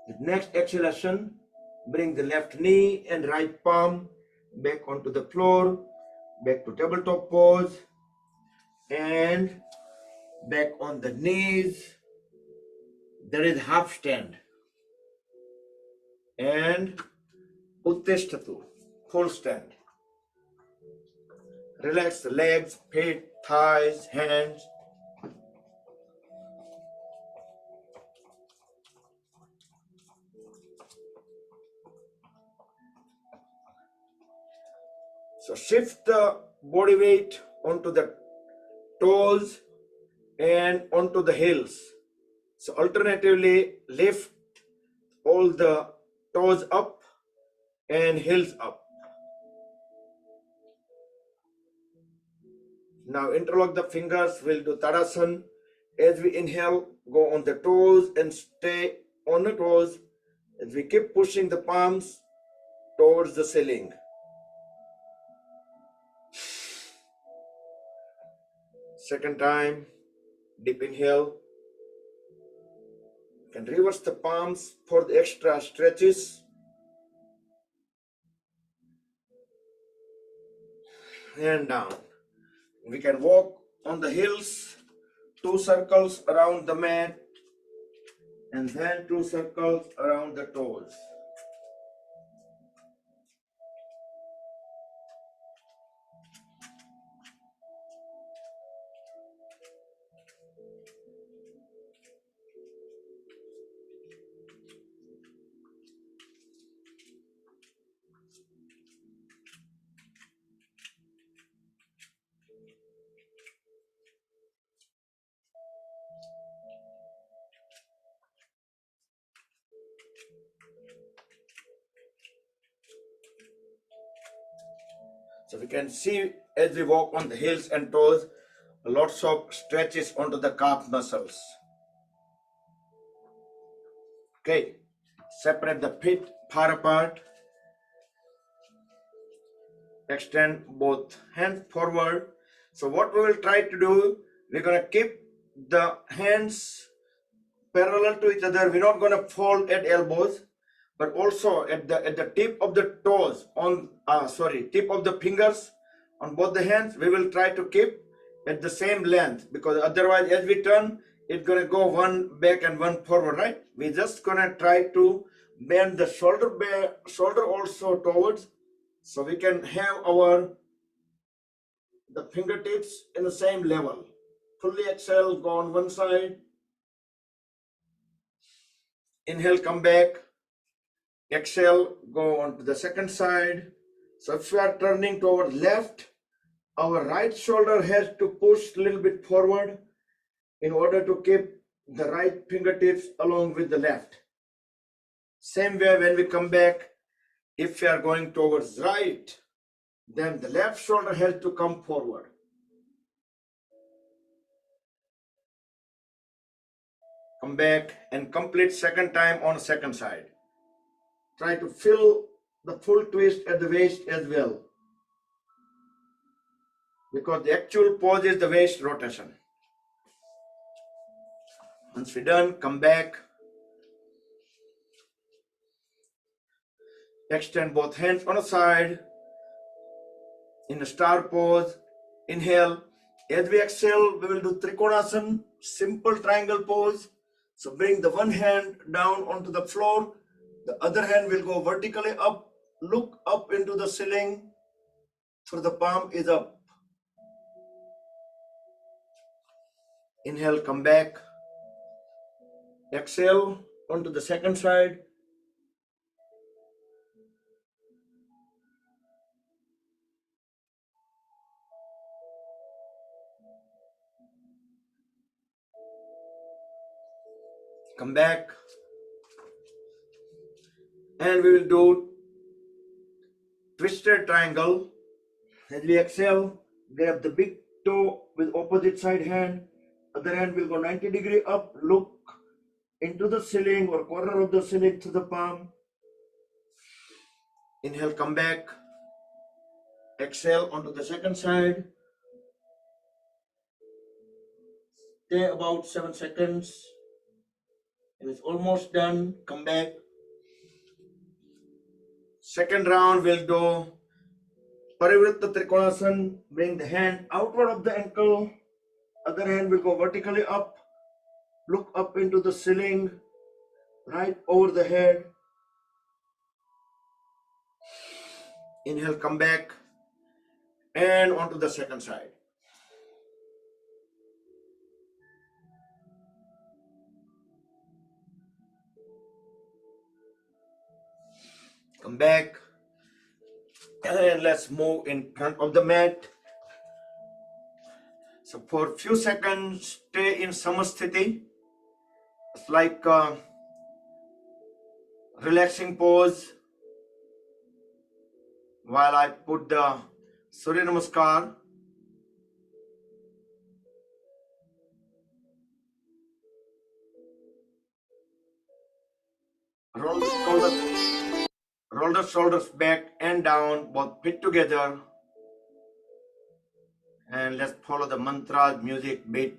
Speaker 2: With next exhalation, bring the left knee and right palm back onto the floor, back to tabletop pose, and back on the knees. There is half stand. And Uttishtatu, full stand. Relax the legs, feet, thighs, hands. So shift the body weight onto the toes and onto the heels. So alternatively, lift all the toes up and heels up. Now interlock the fingers, we'll do Tadasana As we inhale, go on the toes and stay on the toes as we keep pushing the palms towards the ceiling. Second time, deep inhale. You can reverse the palms for the extra stretches. And down. We can walk on the heels, 2 circles around the mat, and then 2 circles around the toes. So we can see as we walk on the heels and toes, lots of stretches onto the calf muscles. Okay, separate the feet far apart. Extend both hands forward. So what we will try to do, we're going to keep the hands parallel to each other. We're not going to fold at elbows, but also at the tip of the toes tip of the fingers on both the hands, we will try to keep at the same length, because otherwise as we turn, it's going to go one back and one forward, right? We're just going to try to bend the shoulder also towards, so we can have the fingertips in the same level. Fully exhale, go on one side. Inhale, come back. Exhale, go on to the second side. So if we are turning toward left, our right shoulder has to push a little bit forward in order to keep the right fingertips along with the left. Same way when we come back, if we are going towards right, then the left shoulder has to come forward. Come back and complete second time on the second side. Try to feel the full twist at the waist as well, because the actual pose is the waist rotation. Once we're done, come back. Extend both hands on the side in a star pose. Inhale. As we exhale, we will do Trikonasana, simple triangle pose. So bring the one hand down onto the floor. The other hand will go vertically up. Look up into the ceiling. So the palm is up. Inhale, come back. Exhale onto the second side. Come back. And we will do twisted triangle. As we exhale, grab the big toe with opposite side hand. Other hand will go 90-degree up. Look into the ceiling or corner of the ceiling to the palm. Inhale, come back. Exhale onto the second side. Stay about 7 seconds. And it's almost done. Come back. Second round we'll do Parivritta Trikonasana. Bring the hand outward of the ankle. Other hand will go vertically up. Look up into the ceiling, right over the head. Inhale, come back. And onto the second side. Come back. And let's move in front of the mat. So for a few seconds, stay in Samasthiti. It's like a relaxing pose while I put the Surya Namaskar. Roll the shoulders back and down, both feet together. And let's follow the mantra music beat.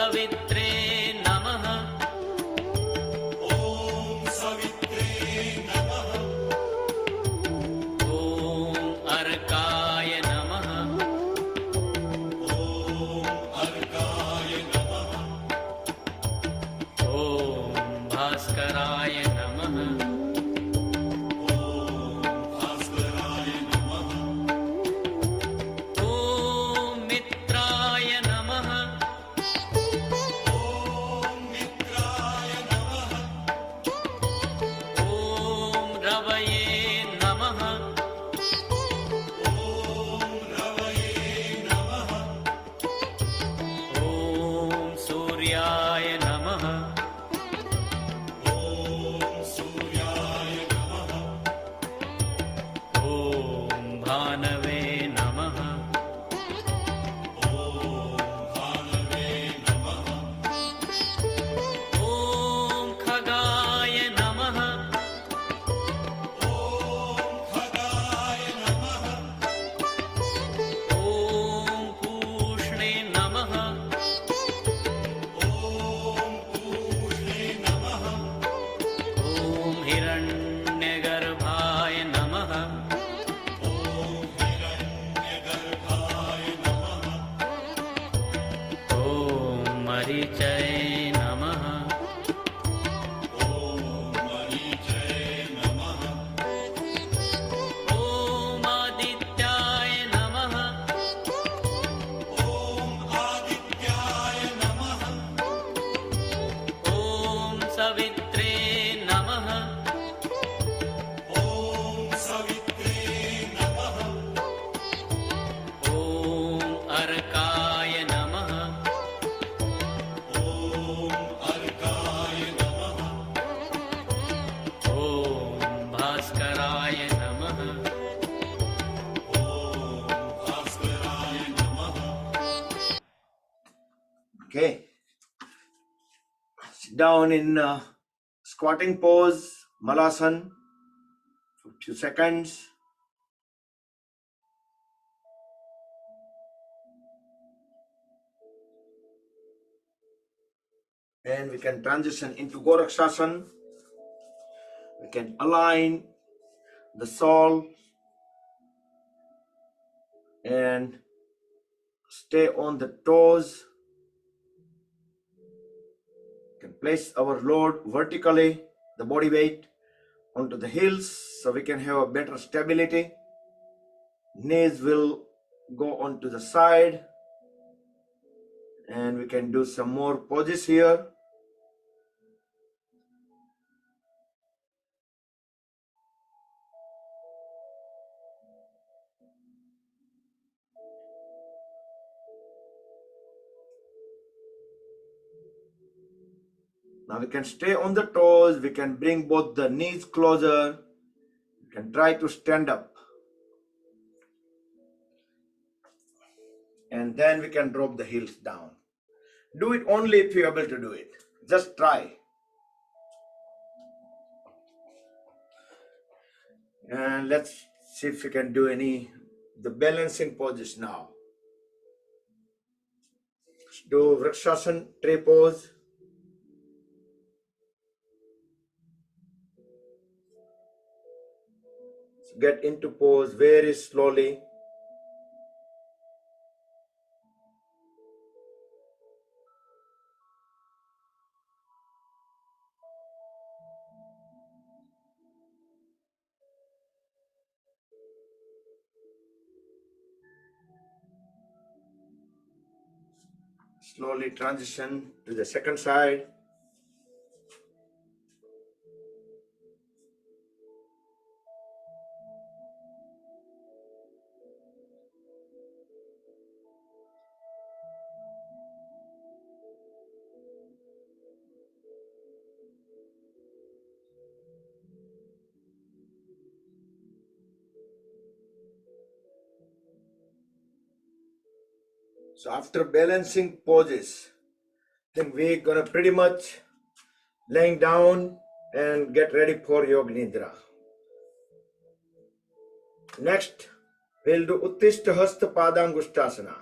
Speaker 3: सवित्रे नमः।
Speaker 1: ॐ सवित्रे नमः।
Speaker 3: ॐ अर्काय नमः।
Speaker 1: ॐ अर्काय नमः।
Speaker 3: ॐ भास्कराय नमः।
Speaker 1: ॐ भास्कराय नमः।
Speaker 3: ॐ मित्राय नमः।
Speaker 1: ॐ मित्राय नमः।
Speaker 3: ॐ रवये नमः।
Speaker 1: ॐ रवये नमः।
Speaker 3: ॐ सूर्याय नमः।
Speaker 1: ॐ सूर्याय नमः।
Speaker 3: ॐ भानवे नमः।
Speaker 1: ॐ भानवे नमः।
Speaker 3: ॐ खगाय नमः।
Speaker 1: ॐ खगाय नमः।
Speaker 3: ॐ पूष्णे नमः।
Speaker 1: ॐ पूष्णे नमः।
Speaker 3: ॐ हिरण्यगर्भाय नमः।
Speaker 1: ॐ हिरण्यगर्भाय नमः।
Speaker 3: ॐ मरीचये नमः।
Speaker 1: ॐ मरीचये नमः।
Speaker 3: ॐ आदित्याय नमः।
Speaker 1: ॐ आदित्याय नमः।
Speaker 3: ॐ सवित्रे नमः।
Speaker 1: ॐ सवित्रे नमः।
Speaker 3: ॐ अर्काय नमः।
Speaker 1: ॐ अर्काय नमः।
Speaker 3: ॐ भास्कराय नमः।
Speaker 1: ॐ भास्कराय नमः।
Speaker 2: Okay. Sit down in squatting pose, Malasana, for a few seconds. And we can transition into Gorakshasana. We can align the soul and stay on the toes. We can place our load vertically, the body weight, onto the heels so we can have a better stability. Knees will go onto the side, and we can do some more poses here. Now we can stay on the toes. We can bring both the knees closer. We can try to stand up. And then we can drop the heels down. Do it only if you're able to do it. Just try. And let's see if we can do the balancing poses now. Let's do Vrikshasana, tree pose. Get into pose very slowly. Slowly transition to the second side. So after balancing poses, I think we're gonna pretty much laying down and get ready for Yoga Nidra. Next, we'll do Uttishta Hasta Padangushtasana.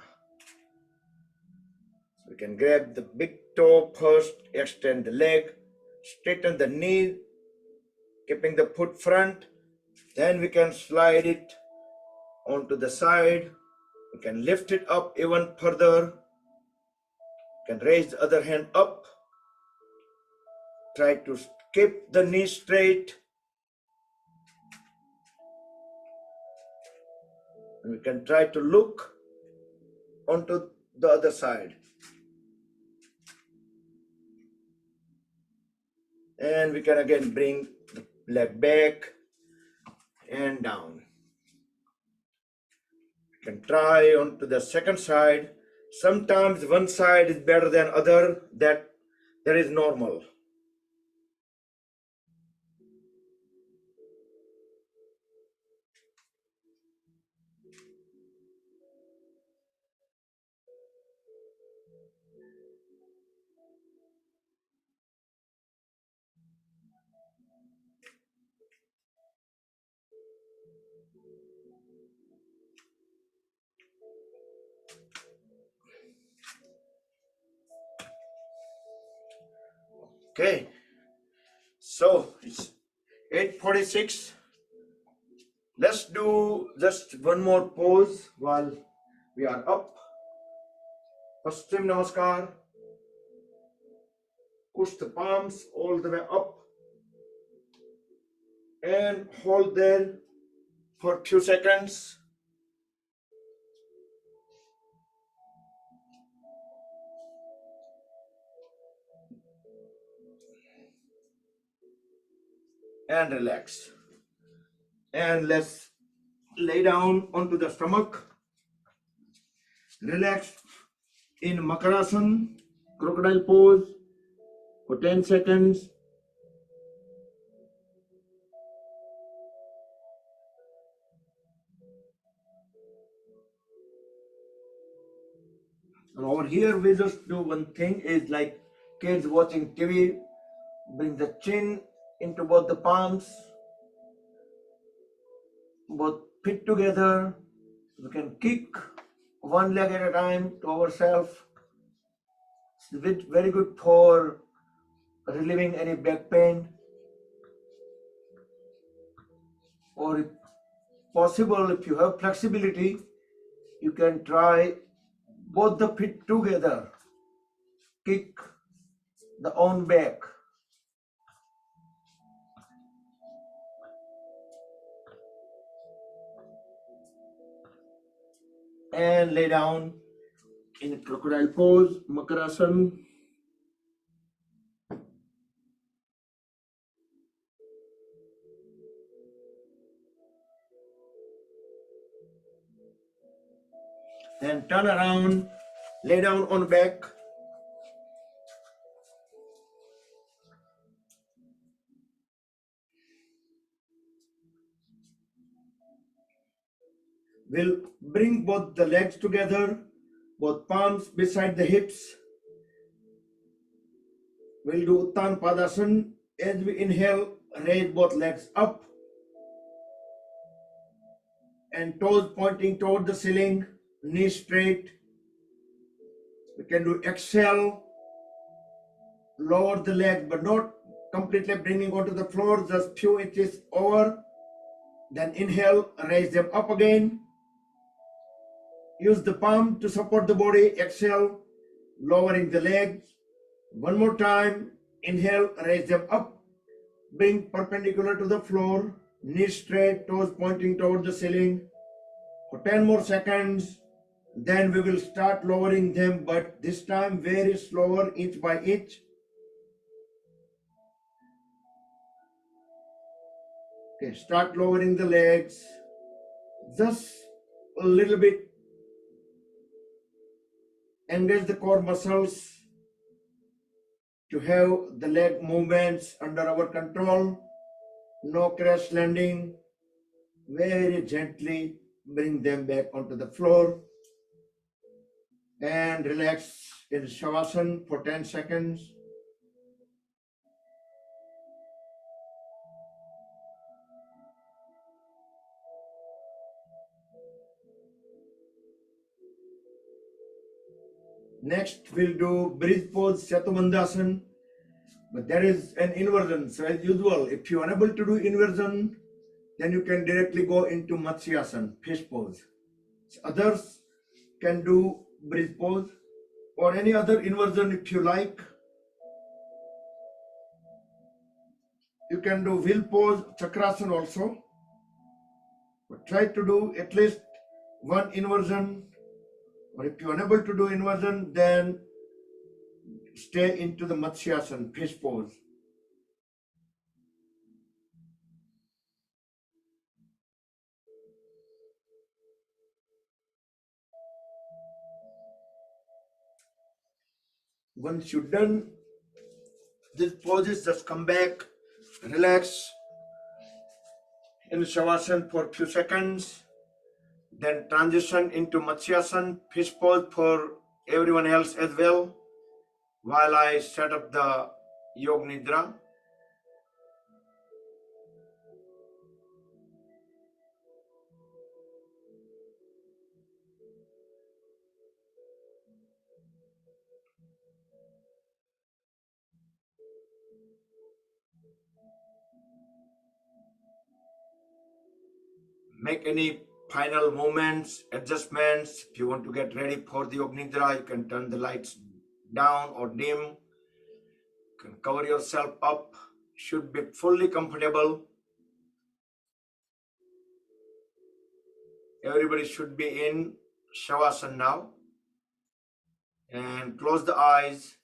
Speaker 2: So we can grab the big toe first, extend the leg, straighten the knee, keeping the foot front. Then we can slide it onto the side. We can lift it up even further. Can raise the other hand up. Try to keep the knee straight. And we can try to look onto the other side. And we can again bring the leg back and down. We can try onto the second side. Sometimes one side is better than other. That is normal. Okay, so it's 8:46. Let's do just one more pose while we are up. Paschim Namaskar. Push the palms all the way up and hold there for a few seconds. And relax. And let's lay down onto the stomach. Relax in Makarasana, crocodile pose for 10 seconds. And over here we just do one thing is like kids watching TV. Bring the chin into both the palms, both feet together. We can kick one leg at a time to ourselves. It's very good for relieving any back pain, or if possible, if you have flexibility, you can try both the feet together, kick the own back. And lay down in crocodile pose, Makarasana. Then turn around, lay down on back. We'll bring both the legs together, both palms beside the hips. We'll do Uttan Padasana. As we inhale, raise both legs up and toes pointing toward the ceiling, knees straight. We can do exhale, lower the legs but not completely bringing onto the floor, just few inches over. Then inhale, raise them up again. Use the palm to support the body. Exhale, lowering the legs. One more time. Inhale, raise them up. Bring perpendicular to the floor. Knees straight, toes pointing toward the ceiling. For 10 more seconds. Then we will start lowering them, but this time very slower, inch by inch. Okay, start lowering the legs. Just a little bit. Engage the core muscles to have the leg movements under our control. No crash landing. Very gently bring them back onto the floor. And relax in Shavasana for 10 seconds. Next, we'll do bridge pose, Shatabandhasana. But there is an inversion. So as usual, if you're unable to do inversion, then you can directly go into Matsyasana, fish pose. Others can do bridge pose or any other inversion if you like. You can do wheel pose, Chakrasana also. But try to do at least one inversion. Or if you're unable to do inversion, then stay into the Matsyasana, fish pose. Once you're done these poses, just come back, relax in Shavasana for a few seconds, then transition into Matsyasana, fish pose for everyone else as well, while I set up the Yoga Nidra. Make any final movements, adjustments. If you want to get ready for the Yoga Nidra, you can turn the lights down or dim. You can cover yourself up. Should be fully comfortable. Everybody should be in Shavasana now. And close the eyes.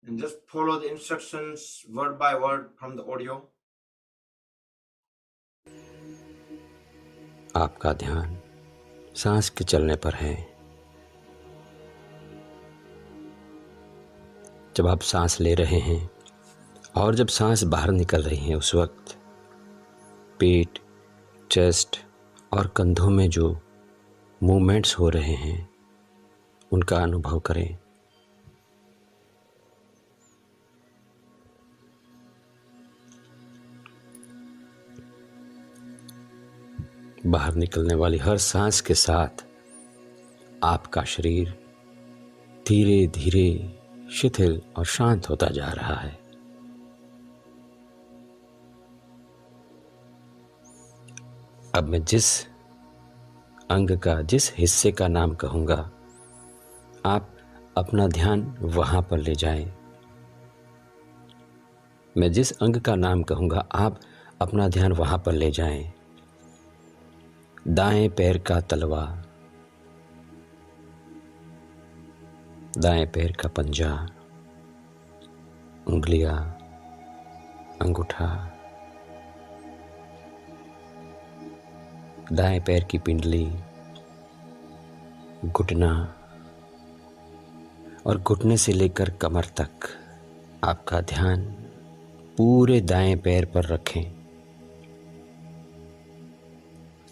Speaker 2: And just follow the instructions word by word from the audio.
Speaker 4: आपका ध्यान सांस के चलने पर है। जब आप सांस ले रहे हैं और जब सांस बाहर निकल रही है, उस वक्त पेट, चेस्ट और कंधों में जो मूवमेंट्स हो रहे हैं उनका अनुभव करें। बाहर निकलने वाली हर सांस के साथ आपका शरीर धीरे धीरे शिथिल और शांत होता जा रहा है। अब मैं जिस अंग का, जिस हिस्से का नाम कहूँगा, आप अपना ध्यान वहाँ पर ले जाएं। मैं जिस अंग का नाम कहूँगा, आप अपना ध्यान वहाँ पर ले जाएं। दाएं पैर का तलवा, दाएं पैर का पंजा, उंगलियां, अंगूठा, दाएं पैर की पिंडली, घुटना और घुटने से लेकर कमर तक आपका ध्यान पूरे दाएं पैर पर रखें।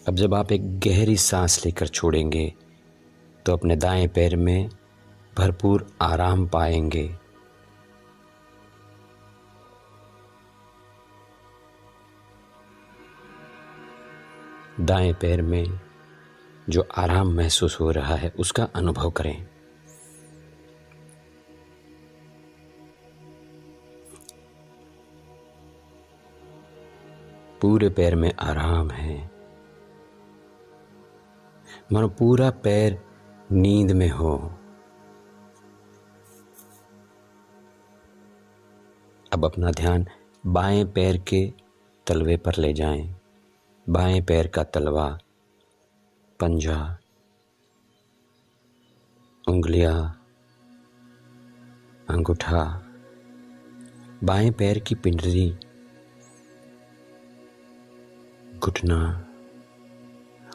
Speaker 4: अब जब आप एक गहरी सांस लेकर छोड़ेंगे तो अपने दाएं पैर में भरपूर आराम पाएंगे। दाएं पैर में जो आराम महसूस हो रहा है उसका अनुभव करें। पूरे पैर में आराम है, मानो पूरा पैर नींद में हो। अब अपना ध्यान बाएं पैर के तलवे पर ले जाएं। बाएं पैर का तलवा, पंजा, उंगलियां, अंगूठा, बाएं पैर की पिंडली, घुटना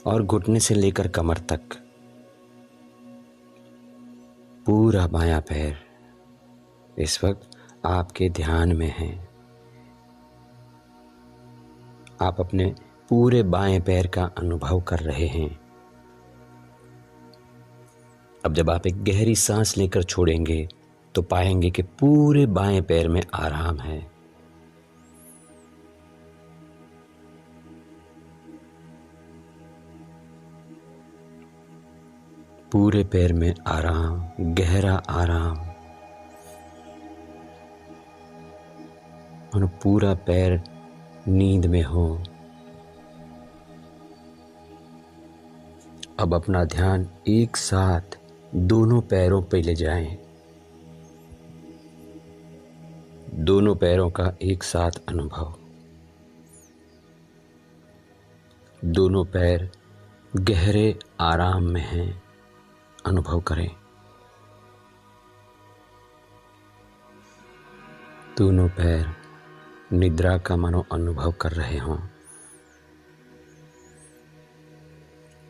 Speaker 4: और घुटने से लेकर कमर तक पूरा बायां पैर इस वक्त आपके ध्यान में है। आप अपने पूरे बाएं पैर का अनुभव कर रहे हैं। अब जब आप एक गहरी सांस लेकर छोड़ेंगे तो पाएंगे कि पूरे बाएं पैर में आराम है। पूरे पैर में आराम, गहरा आराम। और पूरा पैर नींद में हो। अब अपना ध्यान एक साथ दोनों पैरों पे ले जाएं। दोनों पैरों का एक साथ अनुभव। दोनों पैर गहरे आराम में हैं, अनुभव करें। दोनों पैर निद्रा का मानो अनुभव कर रहे हों।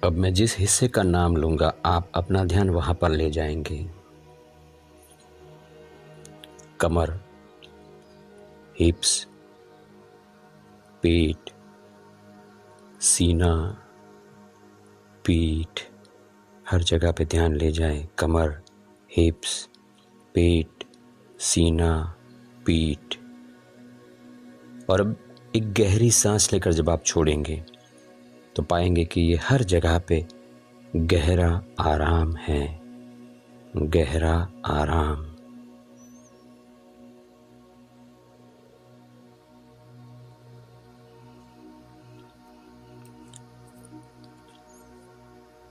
Speaker 4: अब मैं जिस हिस्से का नाम लूंगा आप अपना ध्यान वहां पर ले जाएंगे। कमर, हिप्स, पेट, सीना, पीठ, हर जगह पे ध्यान ले जाएं। कमर, हिप्स, पेट, सीना, पीठ। और अब एक गहरी सांस लेकर जब आप छोड़ेंगे तो पाएंगे कि ये हर जगह पे गहरा आराम है, गहरा आराम।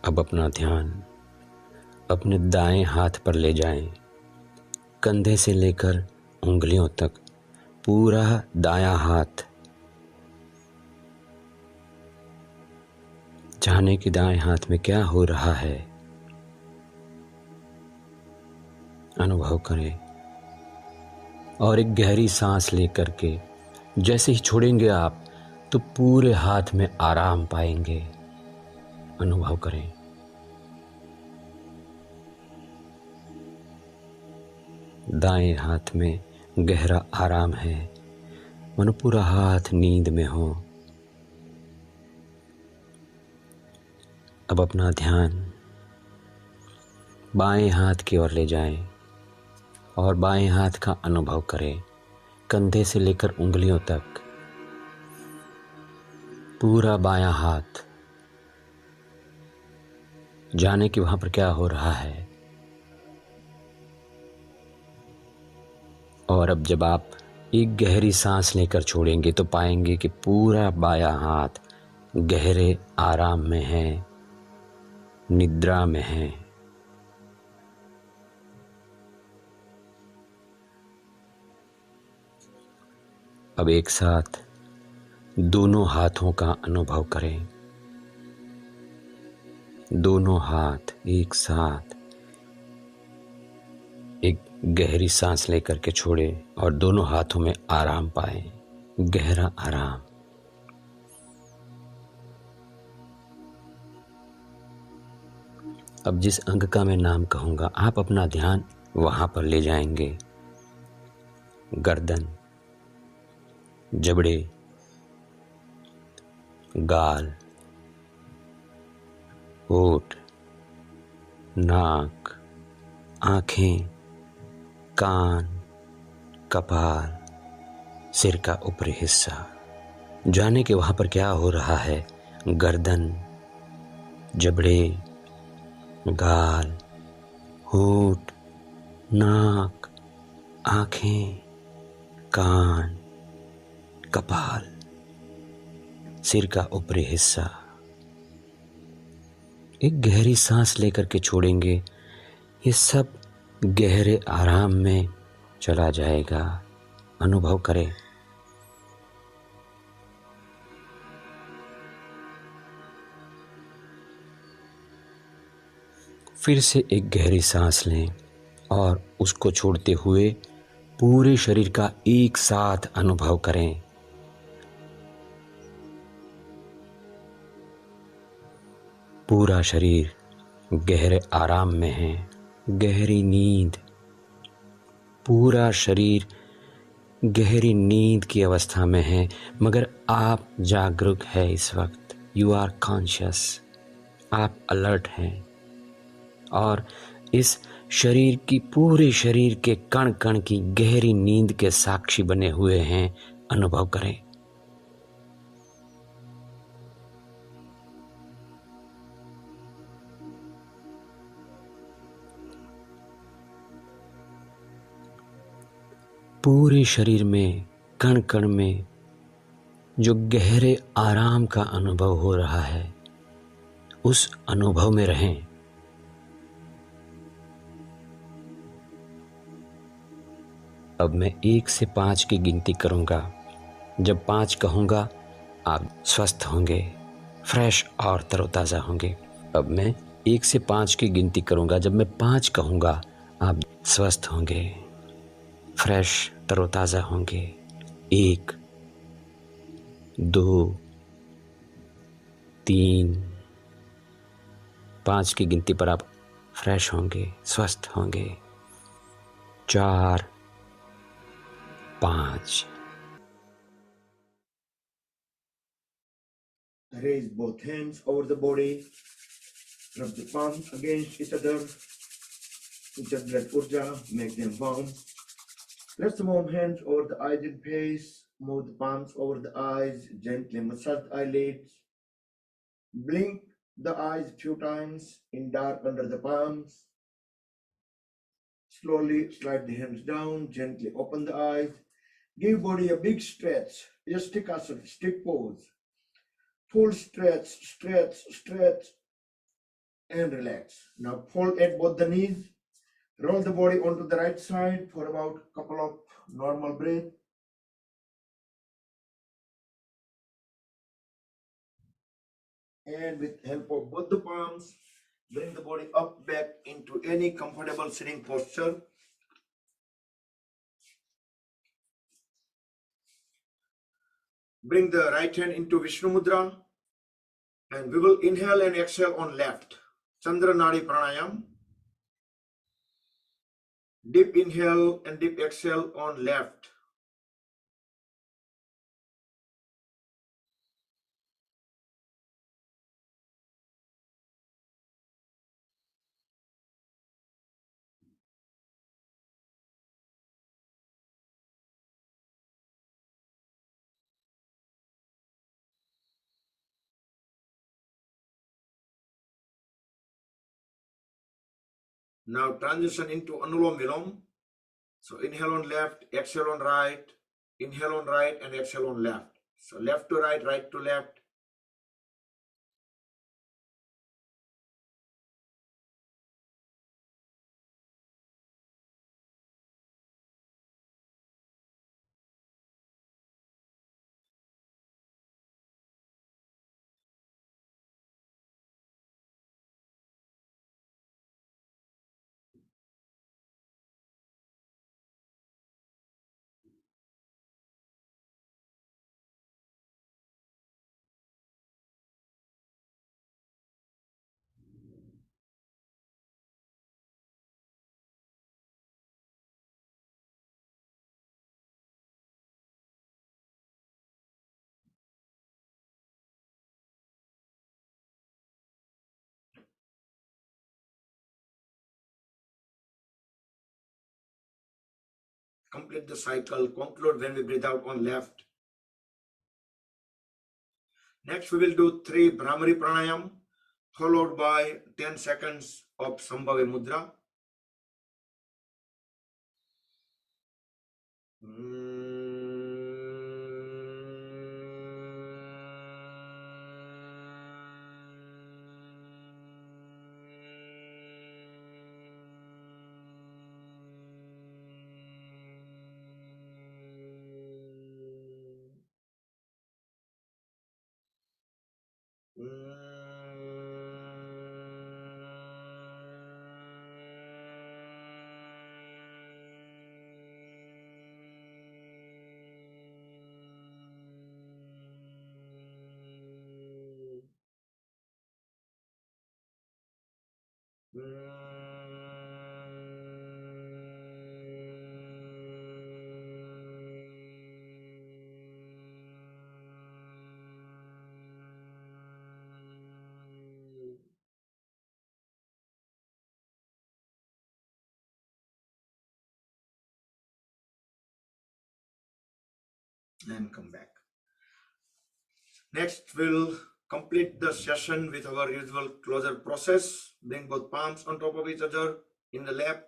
Speaker 4: अब अपना ध्यान अपने दाएं हाथ पर ले जाएं। कंधे से लेकर उंगलियों तक पूरा दायां हाथ। जाने कि दाएं हाथ में क्या हो रहा है, अनुभव करें। और एक गहरी सांस लेकर के जैसे ही छोड़ेंगे आप तो पूरे हाथ में आराम पाएंगे, अनुभव करें। दाएं हाथ में गहरा आराम है, मानो पूरा हाथ नींद में हो। अब अपना ध्यान बाएं हाथ की ओर ले जाएं और बाएं हाथ का अनुभव करें। कंधे से लेकर उंगलियों तक पूरा बायां हाथ। जाने कि वहां पर क्या हो रहा है। और अब जब आप एक गहरी सांस लेकर छोड़ेंगे तो पाएंगे कि पूरा बायां हाथ गहरे आराम में है, निद्रा में है। अब एक साथ दोनों हाथों का अनुभव करें। दोनों हाथ एक साथ एक गहरी सांस लेकर के छोड़े और दोनों हाथों में आराम पाएं, गहरा आराम। अब जिस अंग का मैं नाम कहूंगा आप अपना ध्यान वहां पर ले जाएंगे। गर्दन, जबड़े, गाल, होठ, नाक, आंखें, कान, कपाल, सिर का ऊपरी हिस्सा। जाने के वहां पर क्या हो रहा है। गर्दन, जबड़े, गाल, होठ, नाक, आंखें, कान, कपाल, सिर का ऊपरी हिस्सा। एक गहरी सांस लेकर के छोड़ेंगे, ये सब गहरे आराम में चला जाएगा, अनुभव करें। फिर से एक गहरी सांस लें और उसको छोड़ते हुए पूरे शरीर का एक साथ अनुभव करें। पूरा शरीर गहरे आराम में है, गहरी नींद। पूरा शरीर गहरी नींद की अवस्था में है, मगर आप जागरूक है इस वक्त। यू आर कॉन्शियस, आप अलर्ट हैं और इस शरीर की, पूरे शरीर के कण कण की गहरी नींद के साक्षी बने हुए हैं, अनुभव करें। पूरे शरीर में कण कण में जो गहरे आराम का अनुभव हो रहा है, उस अनुभव में रहें। अब मैं 1 से 5 की गिनती करूंगा। जब 5 कहूंगा आप स्वस्थ होंगे, फ्रेश और तरोताज़ा होंगे। अब मैं 1 से 5 की गिनती करूंगा। जब मैं 5 कहूंगा आप स्वस्थ होंगे, फ्रेश तरोताज़ा होंगे। 1, 2, 3, 5 की गिनती पर आप फ्रेश होंगे, स्वस्थ होंगे। 4, 5।
Speaker 2: Raise both hands over the body. Rub the palms against each other. Generate urja, make them warm. Let's the warm hands over the eyes and face. Move the palms over the eyes. Gently massage the eyelids. Blink the eyes a few times in dark under the palms. Slowly slide the hands down. Gently open the eyes. Give body a big stretch. Just stick asana, stick pose. Full stretch, stretch, stretch, and relax. Now fold at both the knees. Roll the body onto the right side for about a couple of normal breaths. And with help of both the palms, bring the body up back into any comfortable sitting posture. Bring the right hand into Vishnu Mudra, and we will inhale and exhale on left. Chandra Nadi Pranayam. Deep inhale and deep exhale on left. Now transition into Anulom Vilom. So inhale on left, exhale on right, inhale on right and exhale on left. So left to right, right to left. Complete the cycle, conclude when we breathe out on left. Next we will do 3 Brahmari Pranayam followed by 10 seconds of Sambhavi Mudra. And come back. Next, we'll complete the session with our usual closure process. Bring both palms on top of each other in the lap.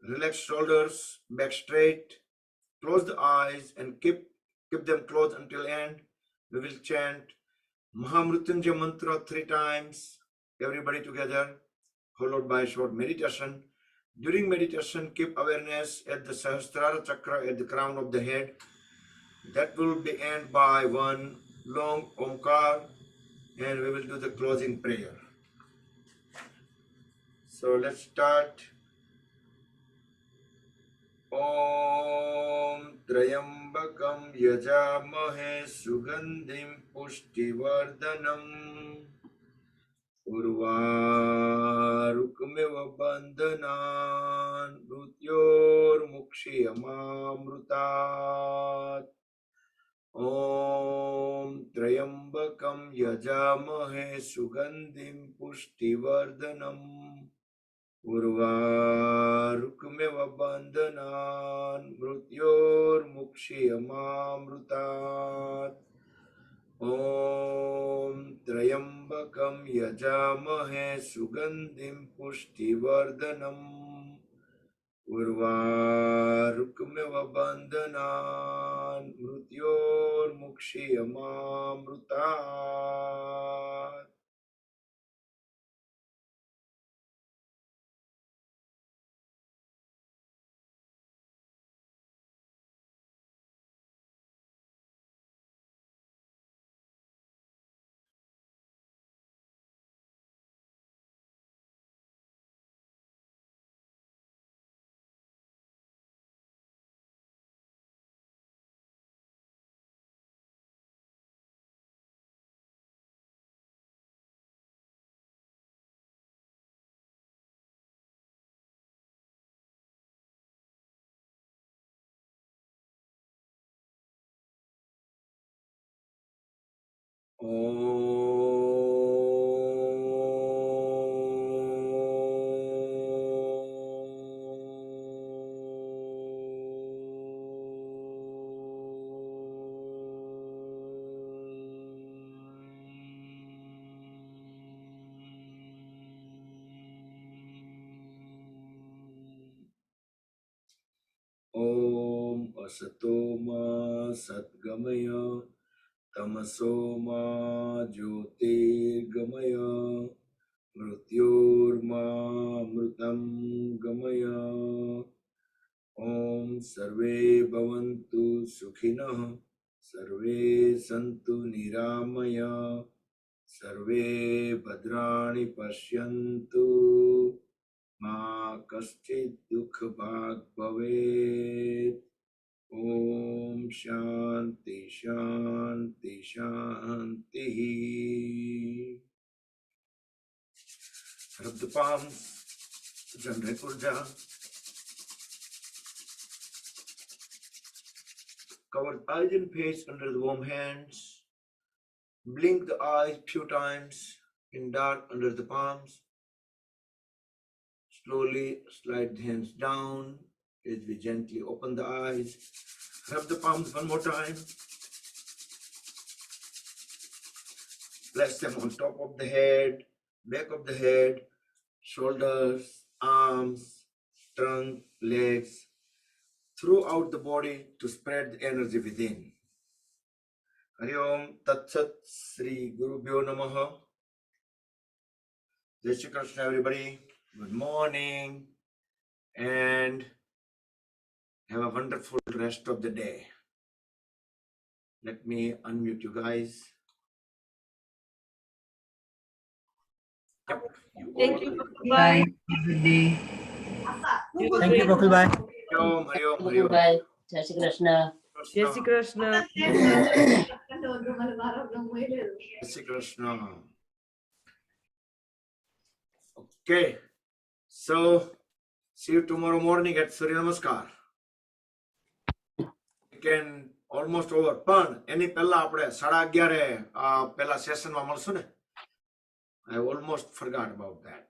Speaker 2: Relax shoulders, back straight. close the eyes and keep them closed until end. We will chant Mahamrutyunjay mantra 3 times, everybody together, followed by a short meditation. During meditation, keep awareness at the Sahasrara chakra at the crown of the head. That will be ended by one long Omkar, and we will do the closing prayer. So let's start. Om Trayambakam Yajamahe Sugandhim Pushtivardhanam Urvarukmeva Bandhanan Mrutyor Mukshiyamamrutat. Om Trayambakam Yajamahe Sugandhim Pushtivardhanam Urvarukmeva Bandhanan Mrutyor Mukshiyamamrutat. Om Trayambakam Yajamahe Sugandhim Pushtivardhanam Urvarukmeva Bandhanan Mrutyor Mukshiyamamrutat. Om Asatoma Satgamaya Tamasoma Jyotirgamaya Mrutyorma Mrutam Gamaya. Om Sarve Bhavantu Sukhinah Sarve Santu Niramaya Sarve Bhadrani Pashyantu Ma Kaschit Dukha Bhag Bhavet. Om Shanti Shanti Shanti. Rub the palms, generate Urja. Cover eyes and face under the warm hands. Blink the eyes few times in dark under the palms. Slowly slide the hands down as we gently open the eyes. Rub the palms one more time. Place them on top of the head, back of the head, shoulders, arms, trunk, legs, throughout the body to spread the energy within. Hari Om Tat Sat Sri Gurubhyo Namaha. Jai Shri Krishna, everybody. Good morning and have a wonderful rest of the day. Let me unmute you guys. Yep,
Speaker 5: Thank you.
Speaker 6: Bye.
Speaker 5: Bye.
Speaker 6: Good day.
Speaker 5: Thank you, Bakul Bhai.
Speaker 2: Hari Om, Hari Om, Hari Om.
Speaker 7: Bye. Jai Shri Krishna.
Speaker 5: Jai Shri Krishna.
Speaker 2: Jai Shri Krishna. Okay, so see you tomorrow morning at Surya Namaskar. We can almost over. પણ એની પહેલા આપણે 11:30 પહેલા સેશનમાં મળશું ને. I almost forgot about that.